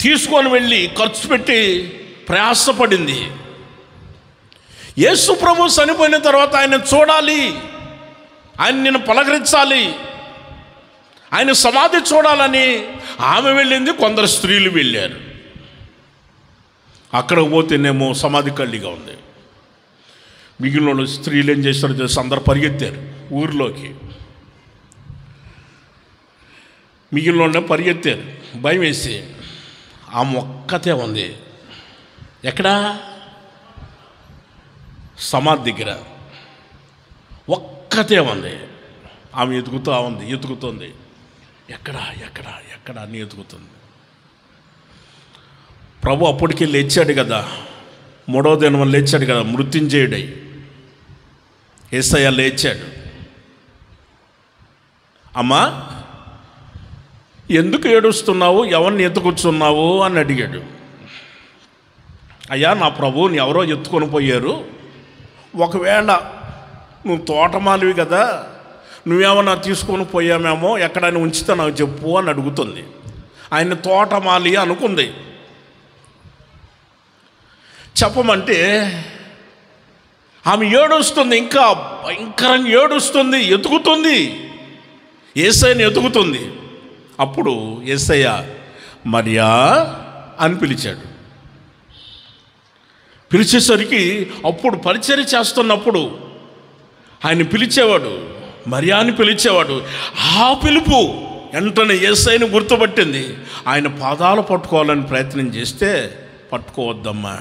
తీసుకొని వెళ్ళి ఖర్చు పెట్టి ప్రయాసపడింది. యేసు ప్రభు చనిపోయిన తర్వాత ఆయన చూడాలి, ఆయన నిన్ను పలకరించాలి, ఆయన సమాధి చూడాలని ఆమె వెళ్ళింది. కొందరు స్త్రీలు వెళ్ళారు. అక్కడికి పోతేనేమో సమాధి ఖాళీగా ఉంది. మిగిలిన స్త్రీలు ఏం చేస్తారో చేసి అందరు పరిగెత్తారు ఊరిలోకి. మిగిలిన పరిగెత్తారు భయం వేసి. ఆమె ఒక్కతే ఉంది. ఎక్కడా? సమాధి దగ్గర ఒక్కతే ఉంది. ఆమె ఎతుకుతుంది. ఎక్కడ అని ఎతుకుతుంది. ప్రభు అప్పటికి లేచాడు కదా, 3వ దినం లేచాడు కదా, మృత్యుంజయుడై యేసయ్య లేచాడు. అమ్మా ఎందుకు ఏడుస్తున్నావు, ఎవరిని ఎత్తుకొచ్చున్నావు అని అడిగాడు. అయ్యా నా ప్రభువుని ఎవరో ఎత్తుకొని పోయారు, ఒకవేళ నువ్వు తోటమాలివి కదా, నువ్వేమన్నా తీసుకొని పోయామేమో, ఎక్కడైనా ఉంచితే నాకు చెప్పు అని అడుగుతుంది. ఆయన తోటమాలి అనుకుంది. చెప్పమంటే ఆమె ఏడుస్తుంది, ఇంకా భయంకరంగా ఏడుస్తుంది, ఎతుకుతుంది, యేసయ్యని ఎతుకుతుంది. అప్పుడు యేసయ్య మరియా అని పిలిచాడు. పిలిచేసరికి అప్పుడు పరిచర్య చేస్తున్నప్పుడు ఆయన పిలిచేవాడు, మరియా అని పిలిచేవాడు. ఆ పిలుపు వెంటనే యేసయ్యని గుర్తుపట్టింది. ఆయన పాదాలు పట్టుకోవాలని ప్రయత్నం చేస్తే, పట్టుకోవద్దమ్మా,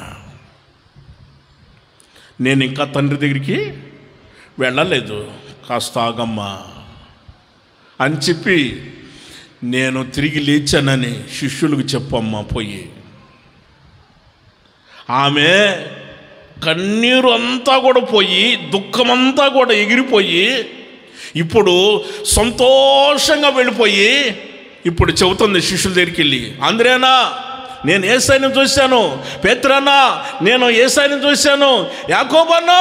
నేను ఇంకా తండ్రి దగ్గరికి వెళ్ళలేదు, కాస్త ఆగమ్మా అని చెప్పి, నేను తిరిగి లేచానని శిష్యులకు చెప్పమ్మా పోయి. ఆమె కన్నీరు అంతా కూడా పోయి, దుఃఖమంతా కూడా ఎగిరిపోయి, ఇప్పుడు సంతోషంగా వెళ్ళిపోయి ఇప్పుడు చెబుతుంది శిష్యుల దగ్గరికి వెళ్ళి, అంద్రేనా నేను యేసయ్యను చూశాను, పేతురన్నా నేను యేసయ్యను చూశాను, యాకోబన్నా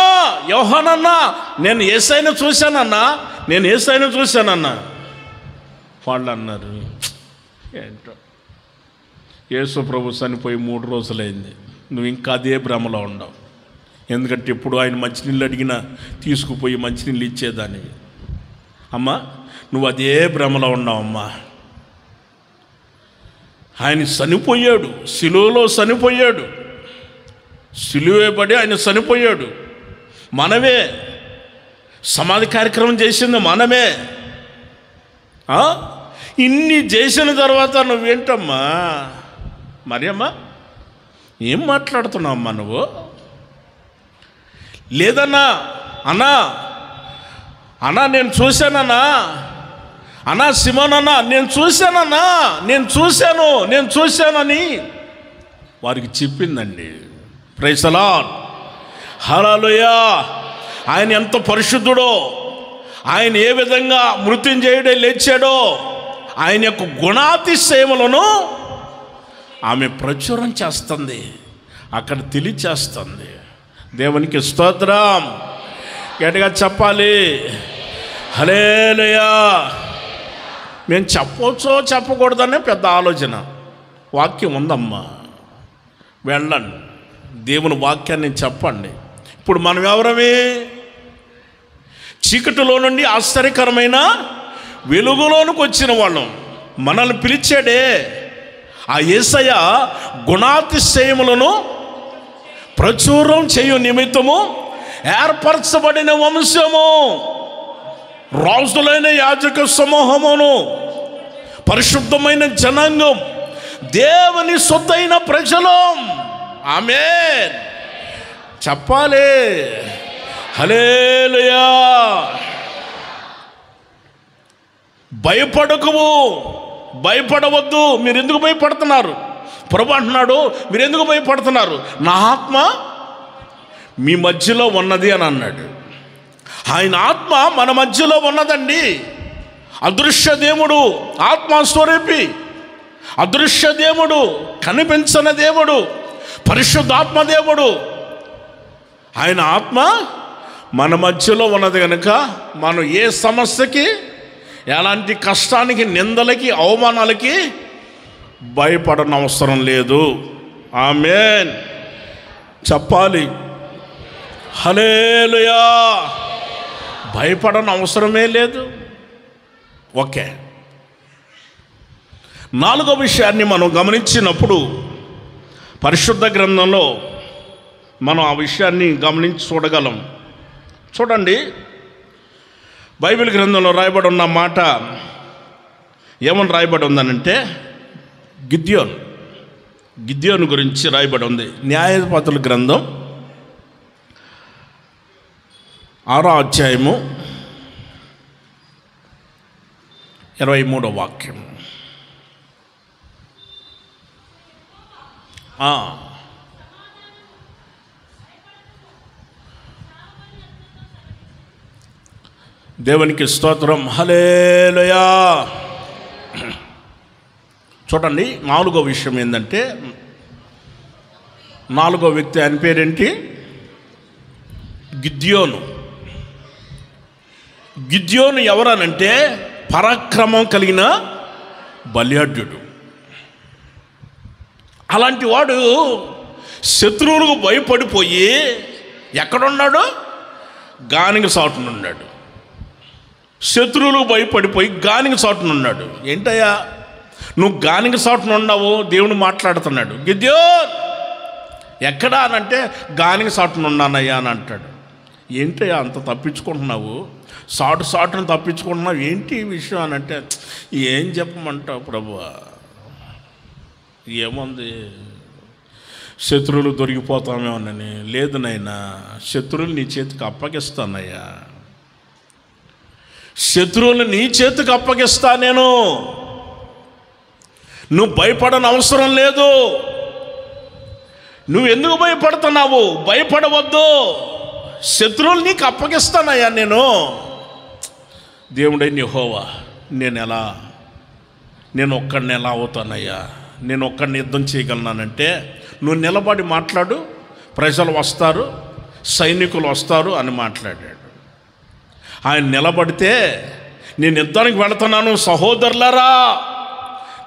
యోహానన్నా నేను యేసయ్యను చూశానన్నా. వాళ్ళు అన్నారు, ఏంటో యేసు ప్రభు చనిపోయి 3 రోజులైంది, నువ్వు ఇంకా అదే భ్రమలో ఉండవు. ఎందుకంటే ఇప్పుడు ఆయన మంచినీళ్ళు అడిగినా తీసుకుపోయి మంచినీళ్ళు ఇచ్చేదానివి. అమ్మా నువ్వు అదే భ్రమలో ఉన్నావమ్మా. ఆయన చనిపోయాడు, సిలువలో చనిపోయాడు, సిలువేయబడి ఆయన చనిపోయాడు. మనమే సమాధి కార్యక్రమం చేసింది, మనమే. ఇన్ని చేసిన తర్వాత నువ్వేంటమ్మా మరి అమ్మా ఏం మాట్లాడుతున్నావమ్మా నువ్వు? లేదన్నా అన్నా నేను చూశానన్నా, అన్నా సిమోనన్నా నేను చూశానని వారికి చెప్పిందండి. ప్రైజ్ ది లార్డ్, హల్లెలూయా. ఆయన ఎంత పరిశుద్ధుడో, ఆయన ఏ విధంగా మృత్యుంజయుడై లేచాడో, ఆయన యొక్క గుణాతిశయములను ఆమె ప్రచురం చేస్తుంది, అక్కడ తెలియచేస్తుంది. దేవునికి స్తోత్రం, గట్టిగా చెప్పాలి హల్లెలూయా. మేము చెప్పవచ్చో చెప్పకూడదనే పెద్ద ఆలోచన. వాక్యం ఉందమ్మా, వెళ్ళండి దేవుని వాక్యాన్ని చెప్పండి. ఇప్పుడు మనం ఎవరమే? చీకటిలో నుండి ఆశ్చర్యకరమైన వెలుగులోనికి వచ్చిన వాళ్ళం. మనల్ని పిలిచాడే ఆ యేసయ్య గుణాతిశయములను ప్రచురం చేయు నిమిత్తము ఏర్పరచబడిన వంశము, రాజులైన యాజక సమూహమును, పరిశుద్ధమైన జనాంగం, దేవుని సొత్తైన ప్రజలు. ఆమేన్ చెప్పాలి హల్లెలూయా. భయపడవద్దు. మీరు ఎందుకు భయపడుతున్నారు? ప్రభు అంటున్నాడు, మీరు ఎందుకు భయపడుతున్నారు? నా ఆత్మ మీ మధ్యలో ఉన్నది అని అన్నాడు. ఆయన ఆత్మ మన మధ్యలో ఉన్నదండి. అదృశ్య దేవుడు, ఆత్మస్వరూపి, అదృశ్య దేవుడు, కనిపించని దేవుడు, పరిశుద్ధాత్మ దేవుడు. ఆయన ఆత్మ మన మధ్యలో ఉన్నది కనుక మనం ఏ సమస్యకి, ఎలాంటి కష్టానికి, నిందలకి, అవమానాలకి భయపడని అవసరం లేదు. ఆమేన్ చెప్పాలి హల్లెలూయా. భయపడని అవసరమే లేదు. ఓకే, 4వ విషయాన్ని మనం గమనించినప్పుడు పరిశుద్ధ గ్రంథంలో మనం ఆ విషయాన్ని గమనించి చూడగలం. చూడండి, బైబిల్ గ్రంథంలో రాయబడి ఉన్న మాట ఏమని రాయబడి ఉందనంటే, గిద్యోను గురించి రాయబడి ఉంది. న్యాయాధిపతుల గ్రంథం 6వ అధ్యాయము 23వ వాక్యం. దేవునికి స్తోత్రం, హల్లెలూయా. చూడండి, 4వ విషయం ఏంటంటే, 4వ వ్యక్తి ఆయన పేరేంటి? గిద్యోను ఎవరనంటే పరాక్రమం కలిగిన బలియాఢ్యుడు. అలాంటి వాడు శత్రువులకు భయపడిపోయి ఎక్కడున్నాడు? గానికి సాటునున్నాడు. శత్రువులకు భయపడిపోయి గానికి సాటునున్నాడు. ఏంటయ్యా నువ్వు గానికి సాటును ఉన్నావు? దేవుడు మాట్లాడుతున్నాడు. గిద్యోన్ ఎక్కడా అనంటే, గానికి సాటును ఉన్నానయ్యా అని అంటాడు. ఏంటయ్యా అంత తప్పించుకుంటున్నావు? సాటును తప్పించుకుంటున్నావు, ఏంటి ఈ విషయం అని అంటే, ఏం చెప్పమంటావు ప్రభువా, ఏముంది, శత్రువులు దొరికిపోతామేమోనని. లేదు నాయనా, శత్రువులు నీ చేతికి అప్పగిస్తానయ్యా, శత్రువులు నీ చేతికి అప్పగిస్తా నేను. నువ్వు భయపడని అవసరం లేదు. నువ్వు ఎందుకు భయపడుతున్నావు? భయపడవద్దు, శత్రువులు నీకు అప్పగిస్తానయ్యా నేను. దేవుడైన యెహోవా, నేను ఒక్కడిని ఎలా అవుతానయ్యా? నేను ఒక్కడిని యుద్ధం చేయగలనానంటే, నువ్వు నిలబడి మాట్లాడు, ప్రజలు వస్తారు, సైనికులు వస్తారు అని మాట్లాడాడు. ఆయన నిలబడితే, నేను యుద్ధానికి వెళుతున్నాను సహోదరులారా,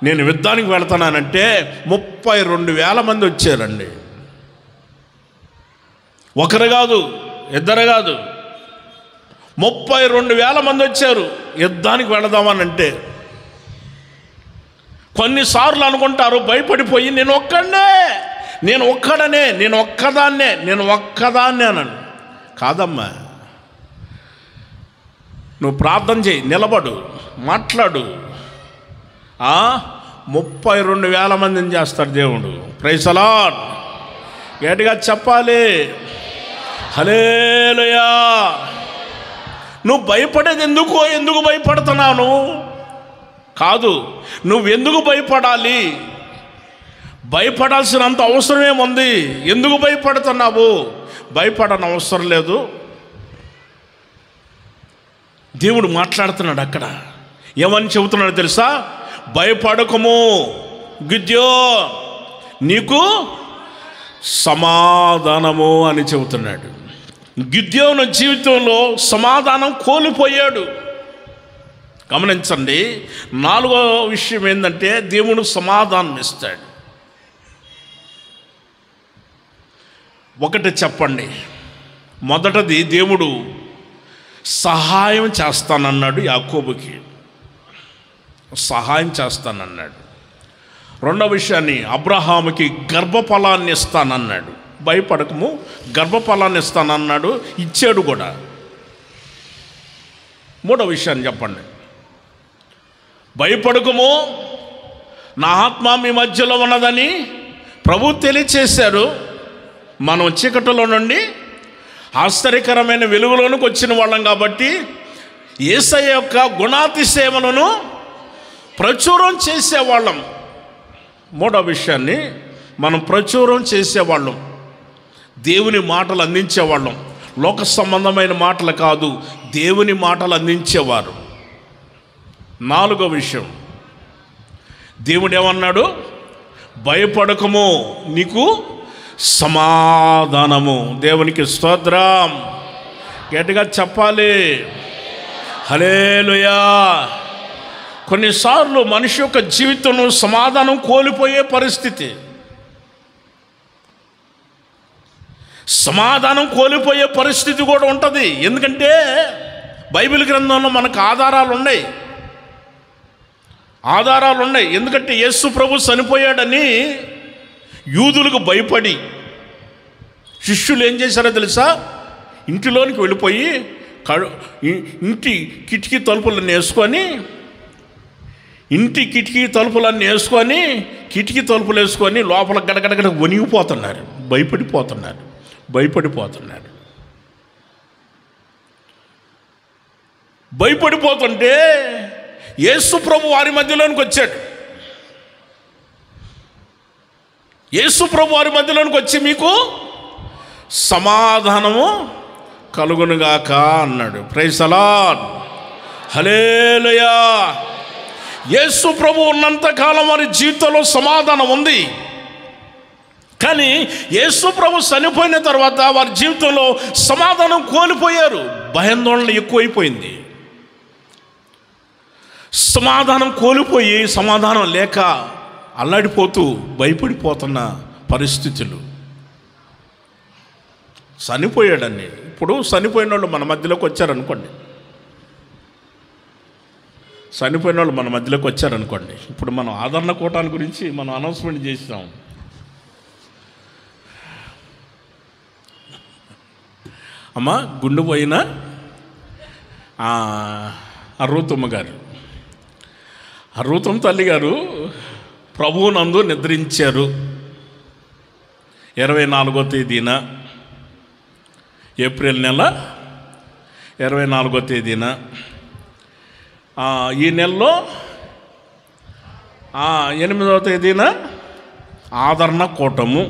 నేను యుద్ధానికి వెళుతున్నానంటే 32,000 మంది వచ్చారండి. ఒకరు కాదు, ఇద్దరు కాదు, 32,000 మంది వచ్చారు యుద్ధానికి వెళదామనంటే. కొన్నిసార్లు అనుకుంటారు భయపడిపోయి, నేను ఒక్కదాన్నే అన్నాను. కాదమ్మా, నువ్వు ప్రార్థన చేయి, నిలబడు, మాట్లాడు. 32,000 మందిని చేస్తాడు దేవుడు. Praise the Lord. గట్టిగా చెప్పాలి, హల్లెలూయా. నువ్వు భయపడేది ఎందుకు భయపడుతున్నాను కాదు, నువ్వెందుకు భయపడాలి? భయపడాల్సినంత అవసరమేముంది? ఎందుకు భయపడుతున్నావు? భయపడని అవసరం లేదు. దేవుడు మాట్లాడుతున్నాడు అక్కడ. ఏమని చెబుతున్నాడు తెలుసా? భయపడకము గిద్యోన్, నీకు సమాధానము అని చెబుతున్నాడు. గిద్యోను జీవితంలో సమాధానం కోల్పోయాడు. గమనించండి, 4వ విషయం ఏంటంటే, దేవుడు సమాధానం ఇస్తాడు. ఒకటి చెప్పండి, మొదటది దేవుడు సహాయం చేస్తానన్నాడు యాకోబుకి, సహాయం చేస్తానన్నాడు. రెండవ విషయాన్ని, అబ్రహాముకి గర్భఫలాన్ని ఇస్తానన్నాడు. భయపడకము, గర్భఫలాన్ని ఇస్తానన్నాడు, ఇచ్చాడు కూడా. మూడవ విషయాన్ని చెప్పండి, భయపడకము, నా ఆత్మ మీ మధ్యలో ఉన్నదని ప్రభు తెలియచేశారు. మనం చీకటిలో నుండి ఆశ్చర్యకరమైన వెలుగులోనికి వచ్చిన వాళ్ళం కాబట్టి యేసయ్య యొక్క గుణాతిశయములను ప్రచురం చేసేవాళ్ళం. మూడవ విషయాన్ని, మనం ప్రచురం చేసేవాళ్ళం, దేవుని మాటలు అందించేవాళ్ళం. లోక సంబంధమైన మాటలు కాదు, దేవుని మాటలు అందించేవారు. 4వ విషయం, దేవుడు ఏమన్నాడు? భయపడకము, నీకు సమాధానము. దేవునికి స్తోత్రం. గట్టిగా చెప్పాలి, హల్లెలూయా. కొన్నిసార్లు మనిషి యొక్క జీవితంలో సమాధానం కోల్పోయే పరిస్థితి, సమాధానం కోల్పోయే పరిస్థితి కూడా ఉంటుంది. ఎందుకంటే బైబిల్ గ్రంథంలో మనకు ఆధారాలు ఉన్నాయి. ఎందుకంటే యేసు ప్రభు చనిపోయాడని యూదులకు భయపడి శిష్యులు ఏం చేశారో తెలుసా? ఇంటిలోనికి వెళ్ళిపోయి ఇంటి కిటికీ తలుపులన్నీ వేసుకొని కిటికీ తలుపులు వేసుకొని లోపల గడగడగడ వణిగిపోతున్నారు, భయపడిపోతుంటే యేసు ప్రభు వారి మధ్యలోనికి వచ్చాడు. యేసు ప్రభు వారి మధ్యలోనికి వచ్చి మీకు సమాధానము కలుగునుగాక అన్నాడు. ప్రైజ్ ది లార్డ్, హల్లెలూయా. యేసు ప్రభు ఉన్నంతకాలం వారి జీవితంలో సమాధానం ఉంది. కానీ యేసు ప్రభు చనిపోయిన తర్వాత వారి జీవితంలో సమాధానం కోల్పోయారు. భయాందోళన ఎక్కువైపోయింది. సమాధానం కోల్పోయి, సమాధానం లేక అల్లాడిపోతూ భయపడిపోతున్న పరిస్థితులు. చనిపోయాడని ఇప్పుడు చనిపోయిన వాళ్ళు మన మధ్యలోకి వచ్చారనుకోండి, ఇప్పుడు మనం ఆదరణ కూటాన్ని గురించి మనం అనౌన్స్మెంట్ చేసినాం. అమ్మ గుండెపోయిన అరూతమ్మ గారు, అరూతమ్మ తల్లి గారు ప్రభువునందు నిద్రించారు. 24వ తేదీన, ఏప్రిల్ నెల 24వ తేదీన, ఈ నెలలో 8వ తేదీన ఆదరణ కూటము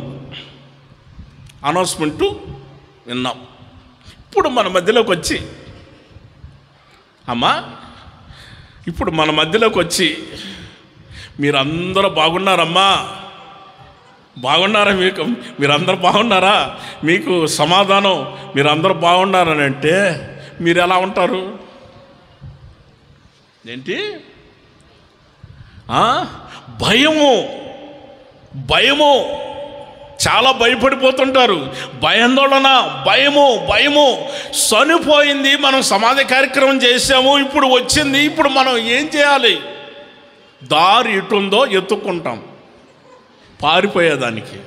అనౌన్స్మెంటు విన్నాం. ఇప్పుడు మన మధ్యలోకి వచ్చి మీరందరూ బాగున్నారమ్మా, బాగున్నారా, మీరందరూ బాగున్నారా, మీకు సమాధానం, మీరందరూ బాగున్నారని అంటే మీరు ఎలా ఉంటారు? ఏంటి? భయము, చాలా భయపడిపోతుంటారు. భయాందోళన, భయము. చనిపోయింది, మనం సమాధి కార్యక్రమం చేసాము, ఇప్పుడు వచ్చింది, ఇప్పుడు మనం ఏం చేయాలి? దారి ఎటుందో ఎత్తుక్కుంటాం పారిపోయేదానికి.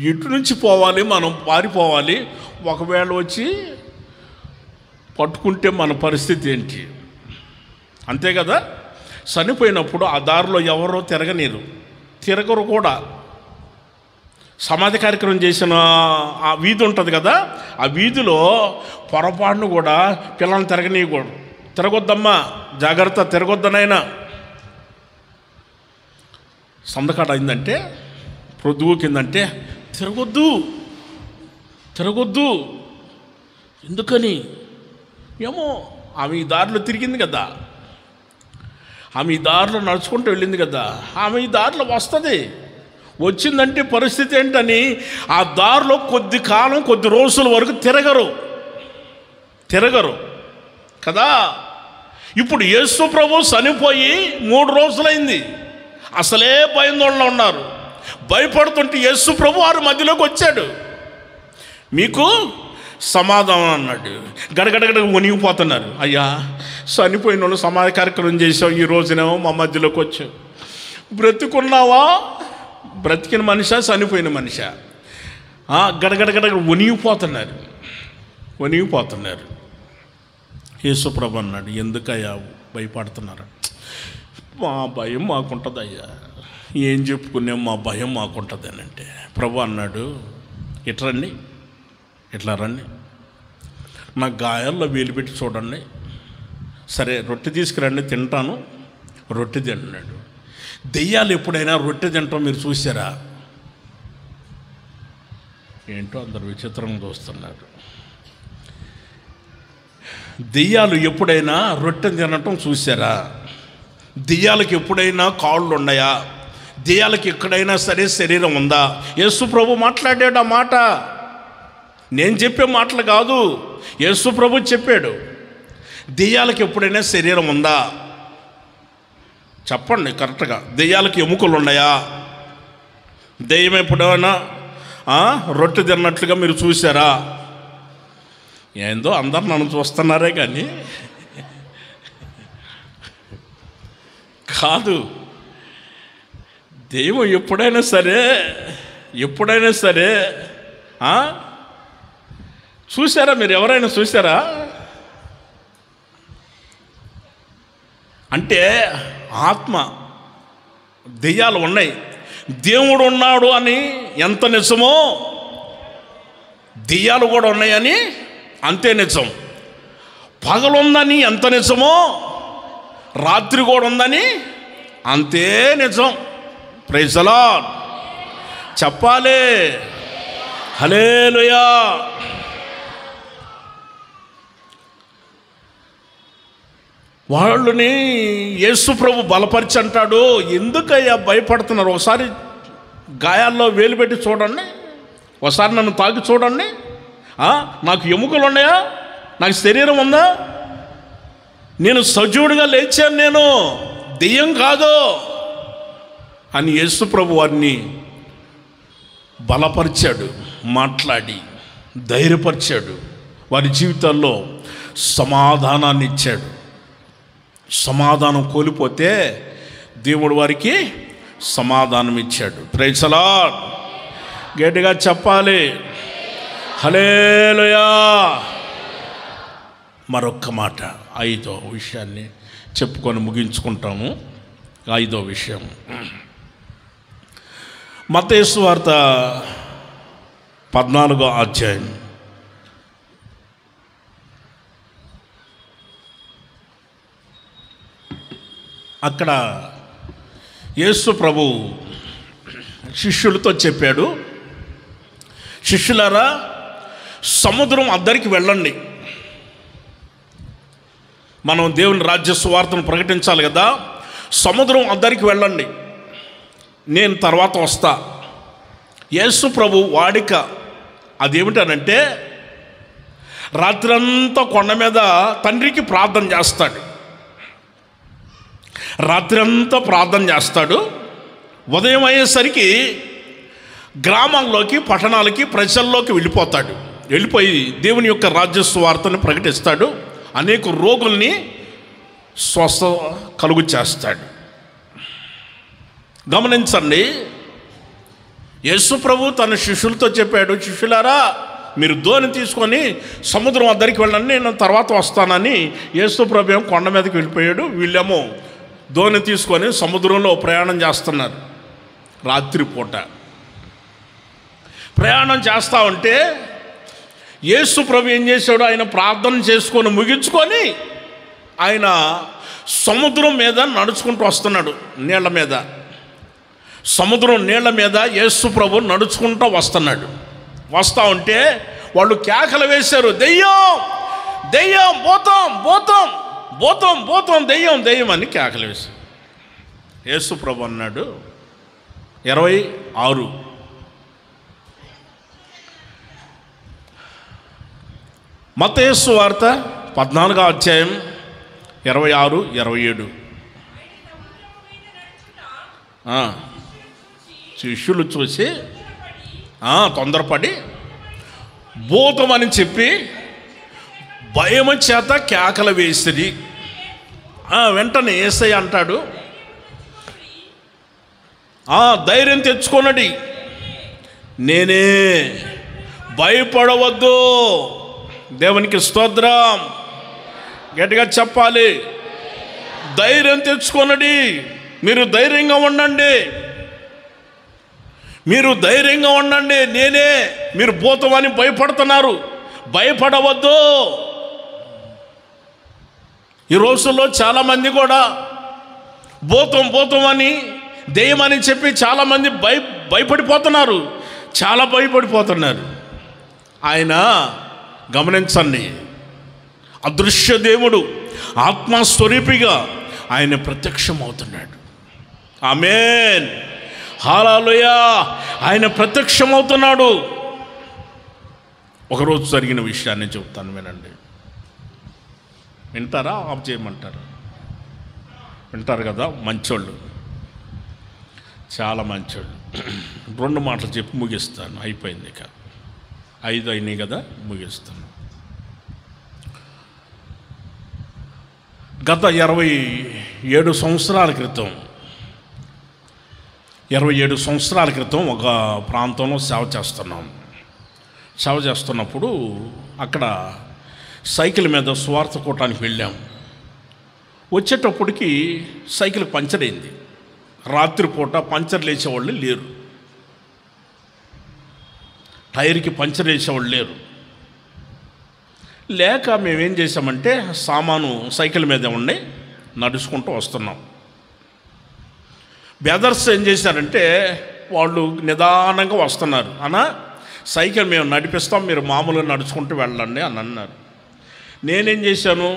ఇటు నుంచి పోవాలి, మనం పారిపోవాలి. ఒకవేళ వచ్చి పట్టుకుంటే మన పరిస్థితి ఏంటి? అంతే కదా. చనిపోయినప్పుడు ఆ దారిలో ఎవరో తిరగరు కూడా. సమాధి కార్యక్రమం చేసిన ఆ వీధి ఉంటుంది కదా, ఆ వీధిలో పొరపాటును కూడా పిల్లల్ని తిరగొద్దమ్మా, జాగ్రత్త, తిరగొద్దనైనా. సందకాడ అయిందంటే, ప్రొద్దుకిందంటే తిరగొద్దు. ఎందుకని? ఏమో, ఆమె ఈ దారిలో తిరిగింది కదా, ఆమె ఈ దారిలో నడుచుకుంటూ వెళ్ళింది కదా, ఆమె ఈ దారిలో వస్తుంది. వచ్చిందంటే పరిస్థితి ఏంటని ఆ దారిలో కొద్ది రోజుల వరకు తిరగరు కదా. ఇప్పుడు యేసు ప్రభు చనిపోయి 3 రోజులైంది. అసలే భయాందోళనలో ఉన్నారు. భయపడుతుంటే యేసు ప్రభు వారి మధ్యలోకి వచ్చాడు. మీకు సమాధానం అన్నాడు. గడగడగడ వణిగిపోతున్నారు. అయ్యా, చనిపోయిన వాళ్ళు సమాధి కార్యక్రమం చేసావు, ఈ రోజునేమో మా మధ్యలోకి వచ్చావు. బ్రతికున్నావా? బ్రతికిన మనిషా, చనిపోయిన మనిషా? గడగడగడ వణిగిపోతున్నారు. యేసు ప్రభు అన్నాడు, ఎందుకయ్యా భయపడుతున్నారు? మా భయం మాకుంటుంది అయ్యా, ఏం చెప్పుకునే మా భయం మాకుంటుంది అని అంటే ప్రభు అన్నాడు, ఇట్లా రండి, నా గాయాల్లో వేలు పెట్టి చూడండి. సరే, రొట్టె తీసుకురండి, తింటాను. రొట్టె తింటున్నాడు. దెయ్యాలు ఎప్పుడైనా రొట్టె తింటాం మీరు చూసారా? ఏంటో అందరు విచిత్రంగా చూస్తున్నారు. దెయ్యాలు ఎప్పుడైనా రొట్టె తినటం చూసారా? దెయ్యాలకు ఎప్పుడైనా కాళ్ళు ఉన్నాయా? దెయ్యాలకు ఎక్కడైనా సరే శరీరం ఉందా? యేసు ప్రభు మాట్లాడాడు ఆ మాట, నేను చెప్పే మాటలు కాదు, యేసు ప్రభు చెప్పాడు. దెయ్యాలకు ఎప్పుడైనా శరీరం ఉందా? చెప్పండి కరెక్ట్గా. దెయ్యాలకు ఎముకలు ఉన్నాయా? దెయ్యం ఎప్పుడైనా రొట్టె తిన్నట్లుగా మీరు చూసారా? ఏందో అందరు నన్ను చూస్తున్నారే కానీ కాదు. దెయ్యం ఎప్పుడైనా సరే చూసారా? మీరు ఎవరైనా చూసారా? అంటే ఆత్మ, దెయ్యాలు ఉన్నాయి, దేవుడు ఉన్నాడు అని ఎంత నిజమో దెయ్యాలు కూడా ఉన్నాయని అంతే నిజం. పగలుందని ఎంత నిజమో రాత్రి కూడా ఉందని అంతే నిజం. ప్రైజ్ ది లార్డ్ చెప్పాలి. హల్లెలూయా. వాళ్ళని యేసు ప్రభు బలపరిచి అంటాడు, ఎందుకయ్యా భయపడుతున్నారు? ఒకసారి గాయాల్లో వేలు పెట్టి చూడండి, ఒకసారి నన్ను తాకి చూడండి. నాకు ఎముకలు ఉన్నాయా? నాకు శరీరం ఉందా? నేను సజీవుడిగా లేచాను, నేను దెయ్యం కాదు అని యేసు ప్రభు వారిని బలపరిచాడు, మాట్లాడి ధైర్యపరిచాడు, వారి జీవితాల్లో సమాధానాన్ని ఇచ్చాడు. సమాధానం కోల్పోతే దేవుడు వారికి సమాధానం ఇచ్చాడు. ప్రైజ్ ది లార్డ్ గట్టిగా చెప్పాలి. హల్లెలూయా. మరొక్క మాట, 5వ విషయాన్ని చెప్పుకొని ముగించుకుంటాము. 5వ విషయం, మత్తయి సువార్త 14వ అధ్యాయం. అక్కడ యేసు ప్రభు శిష్యులతో చెప్పాడు, శిష్యులారా, సముద్రం అద్దరికి వెళ్ళండి. మనం దేవుని రాజ్య సువార్తను ప్రకటించాలి కదా. సముద్రం అద్దరికి వెళ్ళండి, నేను తర్వాత వస్తా. యేసు ప్రభు వాడిక అదేమిటనంటే, రాత్రంతా కొండ మీద తండ్రికి ప్రార్థన చేస్తాడు. రాత్రంతా ప్రార్థన చేస్తాడు. ఉదయం అయ్యేసరికి గ్రామాల్లోకి, పట్టణాలకి, ప్రజల్లోకి వెళ్ళిపోతాడు. వెళ్ళిపోయి దేవుని యొక్క రాజ్య సువార్తను ప్రకటిస్తాడు. అనేక రోగుల్ని స్వస్థ కలుగు చేస్తాడు. గమనించండి, యేసు ప్రభు తన శిష్యులతో చెప్పాడు, శిష్యులారా, మీరు దోణి తీసుకొని సముద్రం అద్దరికి వెళ్ళండి, నేను తర్వాత వస్తానని. యేసు ప్రభు ఏమో కొండ మీదకి వెళ్ళిపోయాడు, వీళ్ళేమో దోణి తీసుకొని సముద్రంలో ప్రయాణం చేస్తున్నారు. రాత్రిపూట ప్రయాణం చేస్తూ ఉంటే యేసు ప్రభు ఏం చేశాడు, ఆయన ప్రార్థన చేసుకొని ముగించుకొని ఆయన సముద్రం మీద నడుచుకుంటూ వస్తున్నాడు. నీళ్ల మీద, సముద్రం నీళ్ల మీద యేసు ప్రభు నడుచుకుంటూ వస్తున్నాడు. వస్తూ ఉంటే వాళ్ళు కేకలు వేశారు, దెయ్యం దెయ్యం, భూతం భూతం భూతం భూతం, దెయ్యం దెయ్యం అని కేకలు వేశారు. యేసు ప్రభు అన్నాడు, 26 మత్తయి సువార్త 14వ అధ్యాయం 26, 27. శిష్యులు చూసి తొందరపడి భూతం అని చెప్పి భయం చేత కేకలు వేసిరి. వెంటనే యేసయ్య అంటాడు, ధైర్యం తెచ్చుకోనడి, నేనే, భయపడవద్దు. దేవునికి స్తోత్రం గట్టిగా చెప్పాలి. ధైర్యం తెచ్చుకోనడి, మీరు ధైర్యంగా ఉండండి, మీరు ధైర్యంగా ఉండండి, నేనే. మీరు భూతమని భయపడుతున్నారు, భయపడవద్దు. ఈ రోజుల్లో చాలామంది కూడా భూతం భూతం అని, దెయ్యమని చెప్పి చాలామంది భయపడిపోతున్నారు, చాలా భయపడిపోతున్నారు. ఆయన గమనించండి, అదృశ్య దేవుడు ఆత్మస్వరూపిగా ఆయన ప్రత్యక్షమవుతున్నాడు. ఆమేన్, హల్లెలూయా. ఆయన ప్రత్యక్షమవుతున్నాడు. ఒకరోజు జరిగిన విషయాన్ని చెప్తాను, వినండి. వింటారా? ఆఫ్ చేయమంటారా? వింటారు కదా, మంచోళ్ళు, చాలా మంచోళ్ళు. 2 మాటలు చెప్పి ముగిస్తాను, అయిపోయింది. ఇక 5 అయినాయి కదా, ముగిస్తాను. గత 27 సంవత్సరాల క్రితం 27 సంవత్సరాల క్రితం ఒక ప్రాంతంలో సేవ చేస్తున్నాం. సేవ చేస్తున్నప్పుడు అక్కడ సైకిల్ మీద స్వార్థ కూటానికి వెళ్ళాం. వచ్చేటప్పటికి సైకిల్ పంచర్ అయింది. రాత్రిపూట పంచర్ వేసేవాళ్ళు లేరు, టైర్కి పంచర్ వేసేవాళ్ళు లేరు. లేక మేమేం చేసామంటే సామాను సైకిల్ మీద ఉండి నడుచుకుంటూ వస్తున్నాం. బ్రదర్స్ ఏం చేశారంటే వాళ్ళు నిదానంగా వస్తున్నారు. అన్న సైకిల్ మేము నడిపిస్తాం, మీరు మామూలుగా నడుచుకుంటూ వెళ్ళండి అని అన్నారు. నేనేం చేశాను,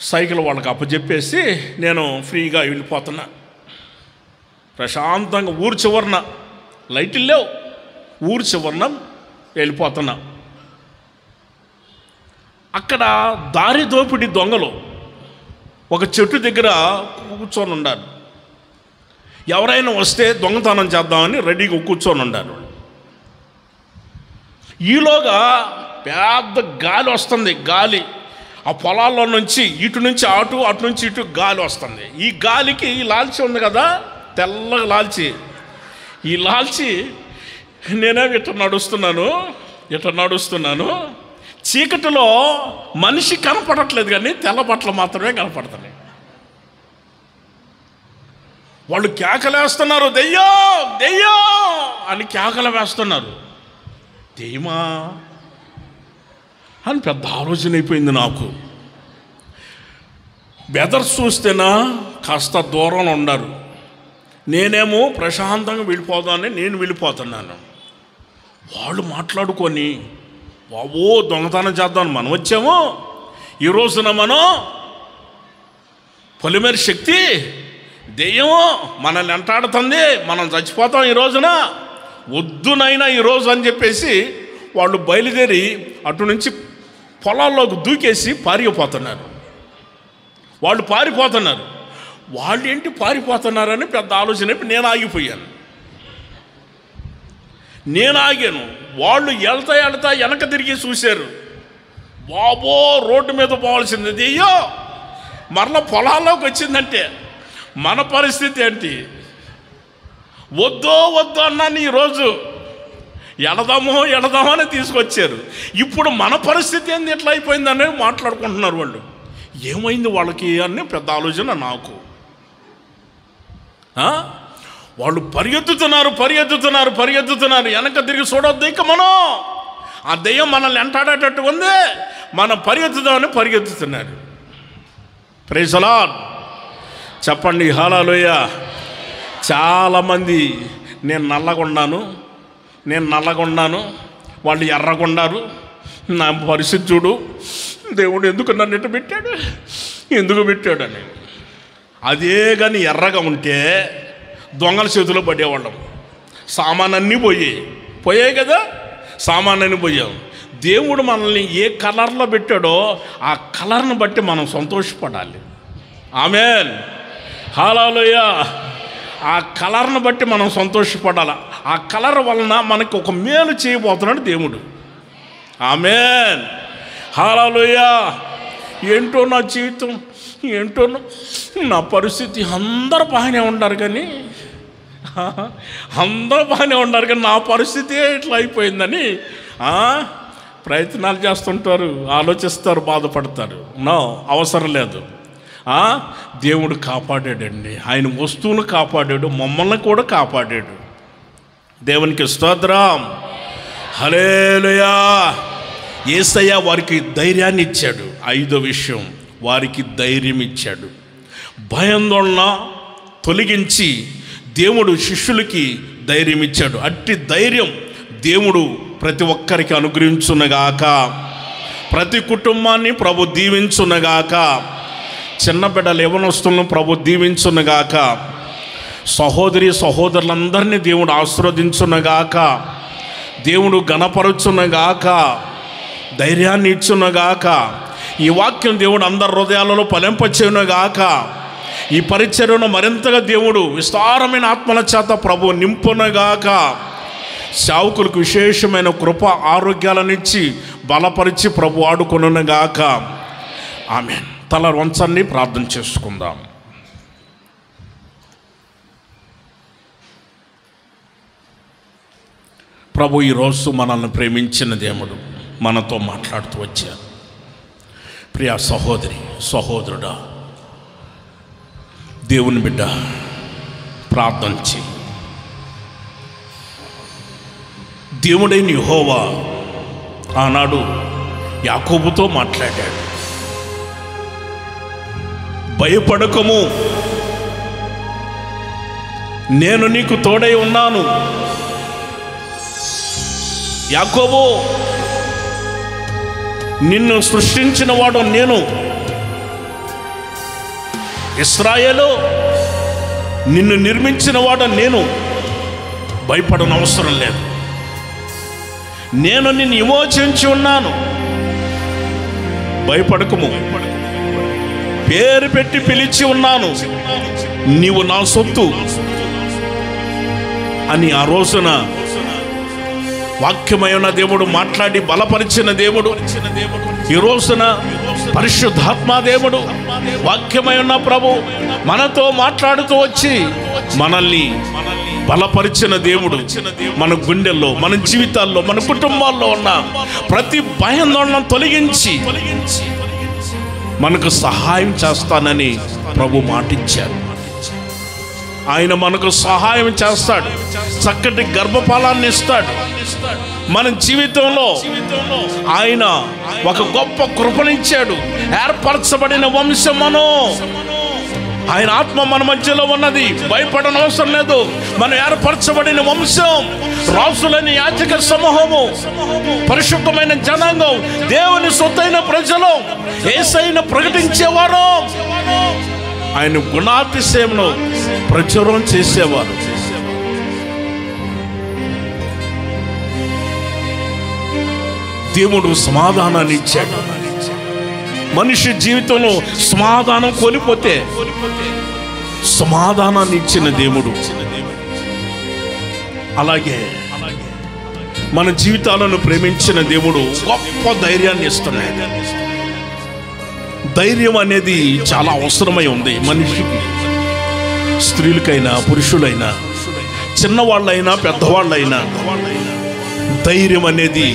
సైకిల్ వాళ్ళకి అప్పచెప్పేసి నేను ఫ్రీగా వెళ్ళిపోతున్నా. ప్రశాంతంగా ఊరు చివరన, లైట్లు లేవు, ఊరు చివరన వెళ్ళిపోతున్నా. అక్కడ దారి దోపిడి దొంగలు ఒక చెట్టు దగ్గర కూర్చొని ఉండారు. ఎవరైనా వస్తే దొంగతనం చేద్దామని రెడీగా కూర్చొని ఉండారు. ఈలోగా పెద్ద గాలి వస్తుంది. గాలి ఆ పొలాల్లో నుంచి ఇటు నుంచి అటు, అటు నుంచి ఇటు గాలి వస్తుంది. ఈ గాలికి ఈ లాల్చి ఉంది కదా, తెల్లగా లాల్చి, ఈ లాల్చి నేనే ఇట్లా నడుస్తున్నాను. చీకటిలో మనిషి కనపడట్లేదు, కానీ తెల్ల బట్టలు మాత్రమే కనపడుతున్నాయి. వాళ్ళు కేకలేస్తున్నారు, దెయ్యం దెయ్యం అని కేకలు వేస్తున్నారు. దెయ్యమా అని పెద్ద ఆలోచన అయిపోయింది నాకు. బెదర్స్ చూస్తేనా కాస్త దూరంలో ఉన్నారు, నేనేమో ప్రశాంతంగా వెళ్ళిపోదామని నేను వెళ్ళిపోతున్నాను. వాళ్ళు మాట్లాడుకొని బాబో దొంగతనం చేద్దాం మనం వచ్చాము, ఈ రోజున మనం పొలిమేర శక్తి దెయ్యము మనల్ని వెంటాడుతుంది, మనం చచ్చిపోతాం ఈ రోజున, వద్దునైనా ఈరోజు అని చెప్పేసి వాళ్ళు బయలుదేరి అటు నుంచి పొలాల్లోకి దూకేసి పారిపోతున్నారు. వాళ్ళు ఏంటి పారిపోతున్నారని పెద్ద ఆలోచన. నేను ఆగిపోయాను. వాళ్ళు వెళ్తా వెనక తిరిగి చూశారు. బాబో రోడ్డు మీద పోవాల్సింది దెయ్యం మరలా పొలాల్లోకి వచ్చిందంటే మన పరిస్థితి ఏంటి? వద్దు అన్నాను. ఈరోజు ఎడదామని తీసుకొచ్చారు. ఇప్పుడు మన పరిస్థితి ఏంది, ఎట్లా అయిపోయిందని మాట్లాడుకుంటున్నారు వాళ్ళు. ఏమైంది వాళ్ళకి అని పెద్ద ఆలోచన నాకు. వాళ్ళు పరిగెత్తుతున్నారు. వెనక తిరిగి చూడొద్దు ఇక మనం, ఆ దెయ్యం మనల్ని వెంటాడేటట్టు ఉంది, మనం పరిగెత్తుతున్నారు. ప్రైజ్ ది లార్డ్ చెప్పండి హల్లెలూయా. చాలామంది నేను నల్లగొన్నాను, వాళ్ళు ఎర్రగొన్నారు, నా పరిస్థితి చూడు, దేవుడు ఎందుకు నన్ను ఇట్ట పెట్టాడు అని. అదే కానీ ఎర్రగా ఉంటే దొంగల చేతిలో పడేవాళ్ళం. సామానన్నీ పోయాయి కదా, సామానన్నీ పోయాం. దేవుడు మనల్ని ఏ కలర్లో పెట్టాడో ఆ కలర్ని బట్టి మనం సంతోషపడాలి. ఆమేన్ హల్లెలూయా. ఆ కలర్ని బట్టి మనం సంతోషపడాలి. ఆ కలర్ వలన మనకు ఒక మేలు చేయబోతున్నాడు దేవుడు. ఆమేన్ హల్లెలూయా. ఏంటో నా జీవితం, ఏంటో నా పరిస్థితి, అందరూ బాగానే ఉన్నారు కానీ నా పరిస్థితి ఇట్లా అయిపోయిందని ప్రయత్నాలు చేస్తుంటారు, ఆలోచిస్తారు, బాధపడతారు. నో, అవసరం లేదు. దేవుడు కాపాడాడండి. ఆయన వస్తువును కాపాడాడు, మమ్మల్ని కూడా కాపాడాడు. దేవునికి స్తోత్రం హల్లెలూయా. యేసయ్య వారికి ధైర్యాన్ని ఇచ్చాడు. 5వ విషయం, వారికి ధైర్యం ఇచ్చాడు. భయాందోళన తొలగించి దేవుడు శిష్యులకి ధైర్యం ఇచ్చాడు. అట్టి ధైర్యం దేవుడు ప్రతి ఒక్కరికి అనుగ్రహించునగాక. ప్రతి కుటుంబాన్ని ప్రభు దీవించునగాక. చిన్న బిడ్డలు యవ్వనస్తులను ప్రభు దీవించునగాక. సహోదరులందరినీ దేవుడు ఆశీర్వదించునగాక. దేవుడు ఘనపరచునగాక, ధైర్యాన్ని ఇచ్చునగాక. ఈ వాక్యం దేవుడు అందరి హృదయాలలో ఫలింపచేయునుగాక. ఈ పరిచర్యను మరింతగా దేవుడు విస్తారమైన ఆత్మల చేత ప్రభు నింపునగాక. సేవకులకు విశేషమైన కృప ఆరోగ్యాలనిచ్చి బలపరిచి ప్రభు ఆడుకొనుగాక. ఆమేన్. తల వంచండి, ప్రార్థన చేసుకుందాం. ప్రభు ఈరోజు మనల్ని ప్రేమించిన దేవుడు, మనతో మాట్లాడుతూ వచ్చారు. ప్రియా సహోదరి, సహోదరుడా, దేవుని బిడ్డ, ప్రార్థన చేయి. దేవుడైన యెహోవా ఆనాడు యాకోబుతో మాట్లాడాడు. భయపడకము, నేను నీకు తోడై ఉన్నాను. యాకోబు, నిన్ను సృష్టించిన వాడు నేను. ఇశ్రాయేలు, నిన్ను నిర్మించిన వాడు నేను. భయపడనవసరం లేదు. నేను నిన్ను విమోచించి ఉన్నాను. భయపడకము, పేరు పెట్టి పిలిచి ఉన్నాను. నీవు నా సొత్తు అని ఆ రోజున వాక్యమైన దేవుడు మాట్లాడి బలపరిచిన దేవుడు, ఈ రోజున పరిశుద్ధాత్మ దేవుడు, వాక్యమైన ప్రభు మనతో మాట్లాడుతూ వచ్చి మనల్ని బలపరిచిన దేవుడు మన గుండెల్లో, మన జీవితాల్లో, మన కుటుంబాల్లో ఉన్న ప్రతి భయాందోళన తొలగించి మనకు సహాయం చేస్తానని ప్రభు మాటిచ్చారు. ఆయన మనకు సహాయం చేస్తాడు. చక్కటి గర్భఫలాన్ని ఇస్తాడు. మన జీవితంలో ఆయన ఒక గొప్ప కృపనిచ్చాడు. ఏర్పరచబడిన వంశమను, ఆయన ఆత్మ మన మధ్యలో ఉన్నది. భయపడనవసరం లేదు. మనం ఏర్పరచబడిన వంశం, రాసులని యాజక సమూహము, పరిశుద్ధమైన జనాంగం, దేవుని సొత్తైన ప్రజలు, యేసయ్యను ప్రకటించేవారు, ఆయన గుణాతిశయమును ప్రచురం చేసేవారు. దేవుడు సమాధానాన్ని ఇచ్చాడు. మనిషి జీవితంలో సమాధానం కోల్పోతే సమాధానాన్ని ఇచ్చిన దేవుడు. అలాగే మన జీవితాలను ప్రేమించిన దేవుడు గొప్ప ధైర్యాన్ని ఇస్తున్నాడు. ధైర్యం అనేది చాలా అవసరమై ఉంది మనిషికి. స్త్రీలకైనా పురుషులైనా, చిన్నవాళ్ళైనా పెద్దవాళ్ళైనా ధైర్యం అనేది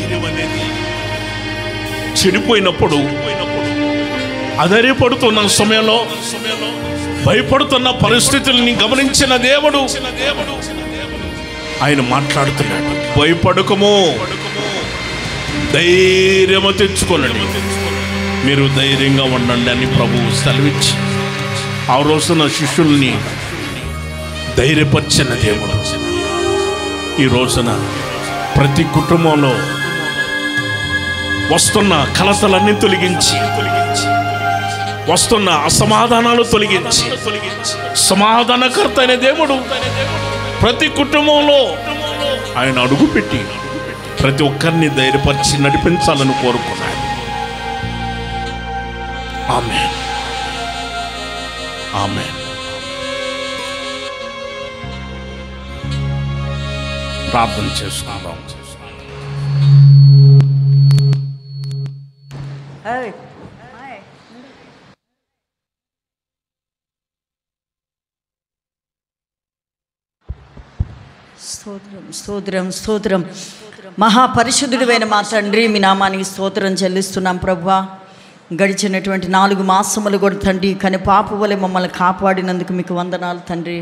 చెడిపోయినప్పుడు, అధైర్యపడుతున్న సమయంలో, భయపడుతున్న పరిస్థితుల్ని గమనించిన దేవుడు ఆయన మాట్లాడుతున్నాడు. భయపడకము, ధైర్యము తెచ్చుకోనండి, మీరు ధైర్యంగా ఉండండి అని ప్రభువు సెలవిచ్చి ఆ రోజున శిష్యుల్ని ధైర్యపరిచిన దేవుడు ఈ రోజున ప్రతి కుటుంబంలో వస్తున్న కలతలన్నీ తొలగించి, వస్తున్న అసమాధానాలు తొలగించి, సమాధానకర్త అయిన దేవుడు ప్రతి కుటుంబంలో ఆయన అడుగుపెట్టి ప్రతి ఒక్కరిని ధైర్యపరిచి నడిపించాలని కోరుకున్నాడు. ఆమేన్, ఆమేన్. ప్రార్థన చేసుకుందాం. స్తోత్రం, స్తోత్రం, స్తోత్రం. మహాపరిశుద్ధుడైన మా తండ్రి, మీ నామానికి స్తోత్రం చెల్లిస్తున్నాం ప్రభువా. గడిచినటువంటి 4 మాసములు కూడా తండ్రి కనుపాప వలె మమ్మల్ని కాపాడినందుకు మీకు వందనాలు తండ్రి.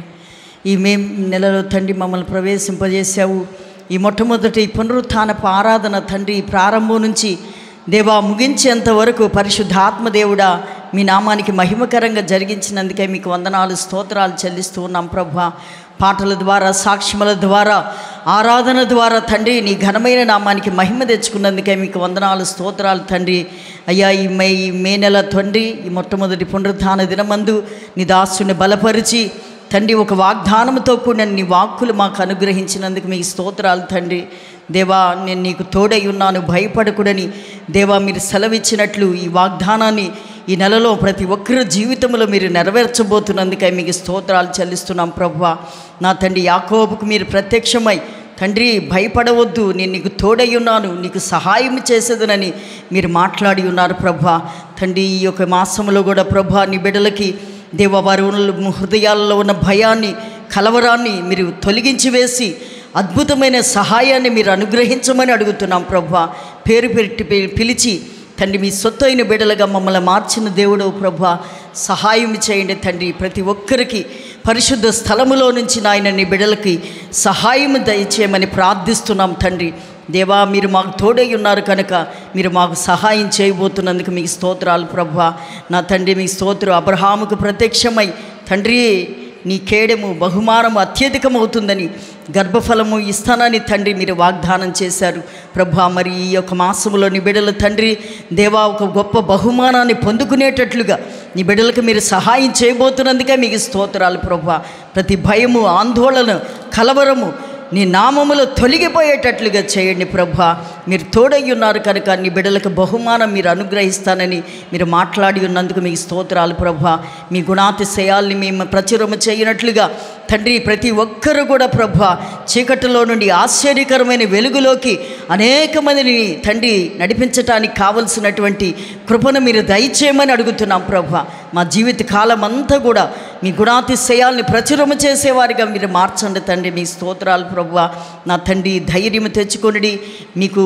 ఈ మే నెలలో తండ్రి మమ్మల్ని ప్రవేశింపజేశావు. ఈ మొట్టమొదటి పునరుత్థానపు ఆరాధన తండ్రి ప్రారంభం నుంచి దేవా ముగించేంత వరకు పరిశుద్ధాత్మ దేవుడా మీ నామానికి మహిమకరంగా జరిగించినందుకే మీకు వందనాలు, స్తోత్రాలు చెల్లిస్తూ ఉన్నాం ప్రభువా. పాటల ద్వారా, సాక్ష్యముల ద్వారా, ఆరాధన ద్వారా తండ్రి నీ ఘనమైన నామానికి మహిమ తెచ్చుకున్నందుకే మీకు వందనాలు, స్తోత్రాలు తండ్రి. అయ్యా ఈ మే నెల తండ్రి ఈ మొట్టమొదటి పునరుత్థాన దినమందు నీ దాసుని బలపరిచి తండ్రి ఒక వాగ్దానంతో కూడిన నీ వాక్కులు మాకు అనుగ్రహించినందుకు మీకు స్తోత్రాలు తండ్రి. దేవా నేను నీకు తోడై ఉన్నాను, భయపడకూడని దేవా మీరు సెలవిచ్చినట్లు ఈ వాగ్దానాన్ని ఈ నెలలో ప్రతి ఒక్కరి జీవితంలో మీరు నెరవేర్చబోతున్నందుకై మీకు స్తోత్రాలు చెల్లిస్తున్నాం ప్రభువా. నా తండ్రి యాకోబుకు మీరు ప్రత్యక్షమై తండ్రి భయపడవద్దు, నేను నీకు తోడై ఉన్నాను, నీకు సహాయం చేసేదనని మీరు మాట్లాడి ఉన్నారు ప్రభువా. తండ్రి ఈ యొక్క మాసంలో కూడా ప్రభువా నీ బిడ్డలకి దేవా వారి హృదయాల్లో ఉన్న భయాన్ని, కలవరాన్ని మీరు తొలగించి వేసి అద్భుతమైన సహాయాన్ని మీరు అనుగ్రహించమని అడుగుతున్నాం ప్రభువా. పేరు పెట్టి పిలిచి తండ్రి మీ సొత్తు అయిన బిడ్డలుగా మమ్మల్ని మార్చిన దేవుడు ప్రభువా, సహాయం చేయండి తండ్రి. ప్రతి ఒక్కరికి పరిశుద్ధ స్థలములో నుంచి నాయన నీ బిడ్డలకి సహాయం దయచేయమని ప్రార్థిస్తున్నాం తండ్రి. దేవా, మీరు మాకు తోడై ఉన్నారు కనుక మీరు మాకు సహాయం చేయబోతున్నందుకు మీకు స్తోత్రాలు ప్రభువా. నా తండ్రి మీకు స్తోత్రం. అబ్రహాముకు ప్రత్యక్షమై తండ్రి నీ కేడము బహుమానము అత్యధికమవుతుందని, గర్భఫలము ఇస్తానని తండ్రి మీరు వాగ్దానం చేశారు ప్రభువా. మరి ఈ యొక్క మాసములో నీ బిడ్డల తండ్రి దేవా ఒక గొప్ప బహుమానాన్ని పొందుకునేటట్లుగా నీ బిడ్డలకు మీరు సహాయం చేయబోతున్నందుకే మీకు స్తోత్రాలు ప్రభువా. ప్రతి భయము, ఆందోళన, కలవరము నీ నామములో తొలగిపోయేటట్లుగా చేయండి ప్రభువా. మీరు తోడై ఉన్నారు కనుక నీ బిడ్డలకు బహుమానం మీరు అనుగ్రహిస్తానని మీరు మాట్లాడి ఉన్నందుకు మీకు స్తోత్రాలు ప్రభువా. మీ గుణాతిశయాల్ని మేము ప్రచురము చేయనట్లుగా తండ్రి ప్రతి ఒక్కరు కూడా ప్రభువా చీకటిలో నుండి ఆశ్చర్యకరమైన వెలుగులోకి అనేక మందిని తండ్రి నడిపించటానికి కావలసినటువంటి కృపను మీరు దయచేయమని అడుగుతున్నాం ప్రభువా. మా జీవిత కాలం అంతా కూడా మీ గుణాతిశయాల్ని ప్రచురము చేసేవారిగా మీరు మార్చండి తండ్రి. మీ స్తోత్రాలు ప్రభువా. నా తండ్రి ధైర్యం తెచ్చుకొనిడి, మీకు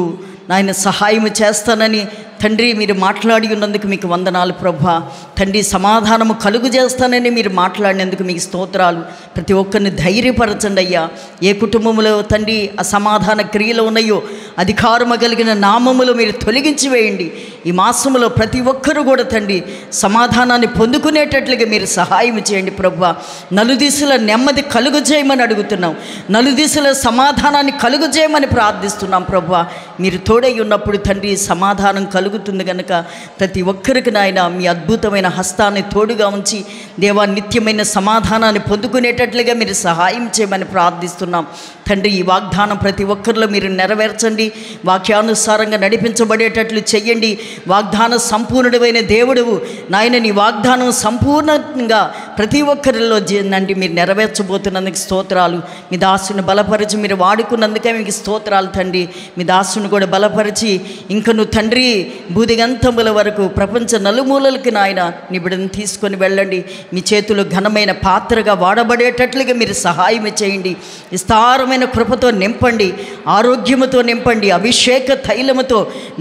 నాయన సహాయం చేస్తానని తండ్రి మీరు మాట్లాడి ఉన్నందుకు మీకు వందనాలు ప్రభువా. తండ్రి సమాధానము కలుగు చేస్తానని మీరు మాట్లాడినందుకు మీకు స్తోత్రాలు. ప్రతి ఒక్కరిని ధైర్యపరచండి అయ్యా. ఏ కుటుంబంలో తండ్రి అసమాధాన క్రియలు ఉన్నాయో అధికారము కలిగిన నామములు మీరు తొలగించి వేయండి. ఈ మాసములో ప్రతి ఒక్కరూ కూడా తండ్రి సమాధానాన్ని పొందుకునేటట్లుగా మీరు సహాయం చేయండి ప్రభువా. నలుదిశల నెమ్మది కలుగు చేయమని అడుగుతున్నాం. నలుదిశల సమాధానాన్ని కలుగు చేయమని ప్రార్థిస్తున్నాం ప్రభువా. మీరు తోడై ఉన్నప్పుడు తండ్రి సమాధానం కలుగుతుంది కనుక ప్రతి ఒక్కరికి నాయన మీ అద్భుతమైన హస్తాన్ని తోడుగా ఉంచి దేవా నిత్యమైన సమాధానాన్ని పొందుకునేటట్లుగా మీరు సహాయం చేయమని ప్రార్థిస్తున్నాం తండ్రి. ఈ వాగ్దానం ప్రతి ఒక్కరిలో మీరు నెరవేర్చండి. వాక్యానుసారంగా నడిపించబడేటట్లు చెయ్యండి. వాగ్దాన సంపూర్ణుడైన దేవుడువు నాయన, నీ వాగ్దానం సంపూర్ణంగా ప్రతి ఒక్కరిలో నండి మీరు నెరవేర్చబోతున్నందుకు స్తోత్రాలు. మీ దాసుని బలపరిచి మీరు వాడుకున్నందుకే మీకు స్తోత్రాలు తండ్రి. మీ దాసుని కూడా బలపరిచి ఇంకను తండ్రి బూదిగంతముల వరకు ప్రపంచ నలుమూలలకి నాయన నీ బిడ్డను తీసుకొని వెళ్ళండి. మీ చేతులు ఘనమైన పాత్రగా వాడబడేటట్లుగా మీరు సహాయం చేయండి. విస్తారమైన కృపతో నింపండి, ఆరోగ్యముతో నింపండి, అభిషేక తైలముతో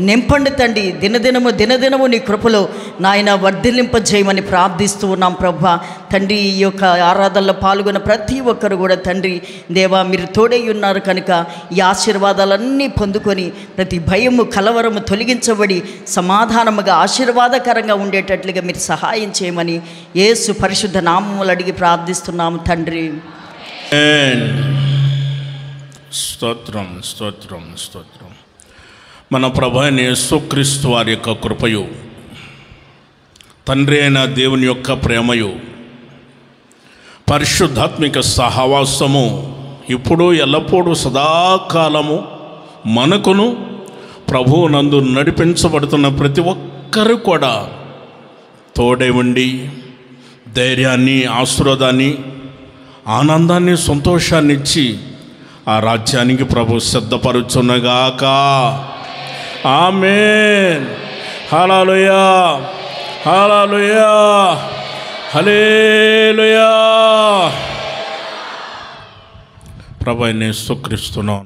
నింపండి తండ్రి. దినదినము నీ కృపలో నాయన వర్ధిల్లింపజేయమని ప్రార్థిస్తూ ఉన్నాం ప్రభువా. తండ్రి ఈ యొక్క ఆరాధనలో పాల్గొన్న ప్రతి ఒక్కరు కూడా తండ్రి దేవా మీరు తోడై ఉన్నారు కనుక ఈ ఆశీర్వాదాలన్నీ పొందుకొని ప్రతి భయము కలవరము తొలగించబడి సమాధానముగా ఆశీర్వాదకరంగా ఉండేటట్లుగా మీరు సహాయం చేయమని యేసు పరిశుద్ధ నామములు అడిగి ప్రార్థిస్తున్నాము తండ్రి. స్తోత్రం స్తోత్రం స్తోత్రం. మన ప్రభు అయిన యేసుక్రీస్తు వారి యొక్క కృపయు, తండ్రి అయిన దేవుని యొక్క ప్రేమయు, పరిశుద్ధాత్మిక సహవాసము ఇప్పుడు ఎల్లప్పుడూ సదాకాలము మనకును ప్రభువు నందు నడిపించబడుతున్న ప్రతి ఒక్కరు కూడా తోడై ఉండి ధైర్యాన్ని, ఆశీర్వాదాన్ని, ఆనందాన్ని, సంతోషాన్ని ఇచ్చి ఆ రాజ్యానికి ప్రభు సిద్ధపరుచున్నగాక. ఆమేన్. హల్లెలూయా, హల్లెలూయా, హల్లెలూయా. ప్రభు యేసుక్రీస్తును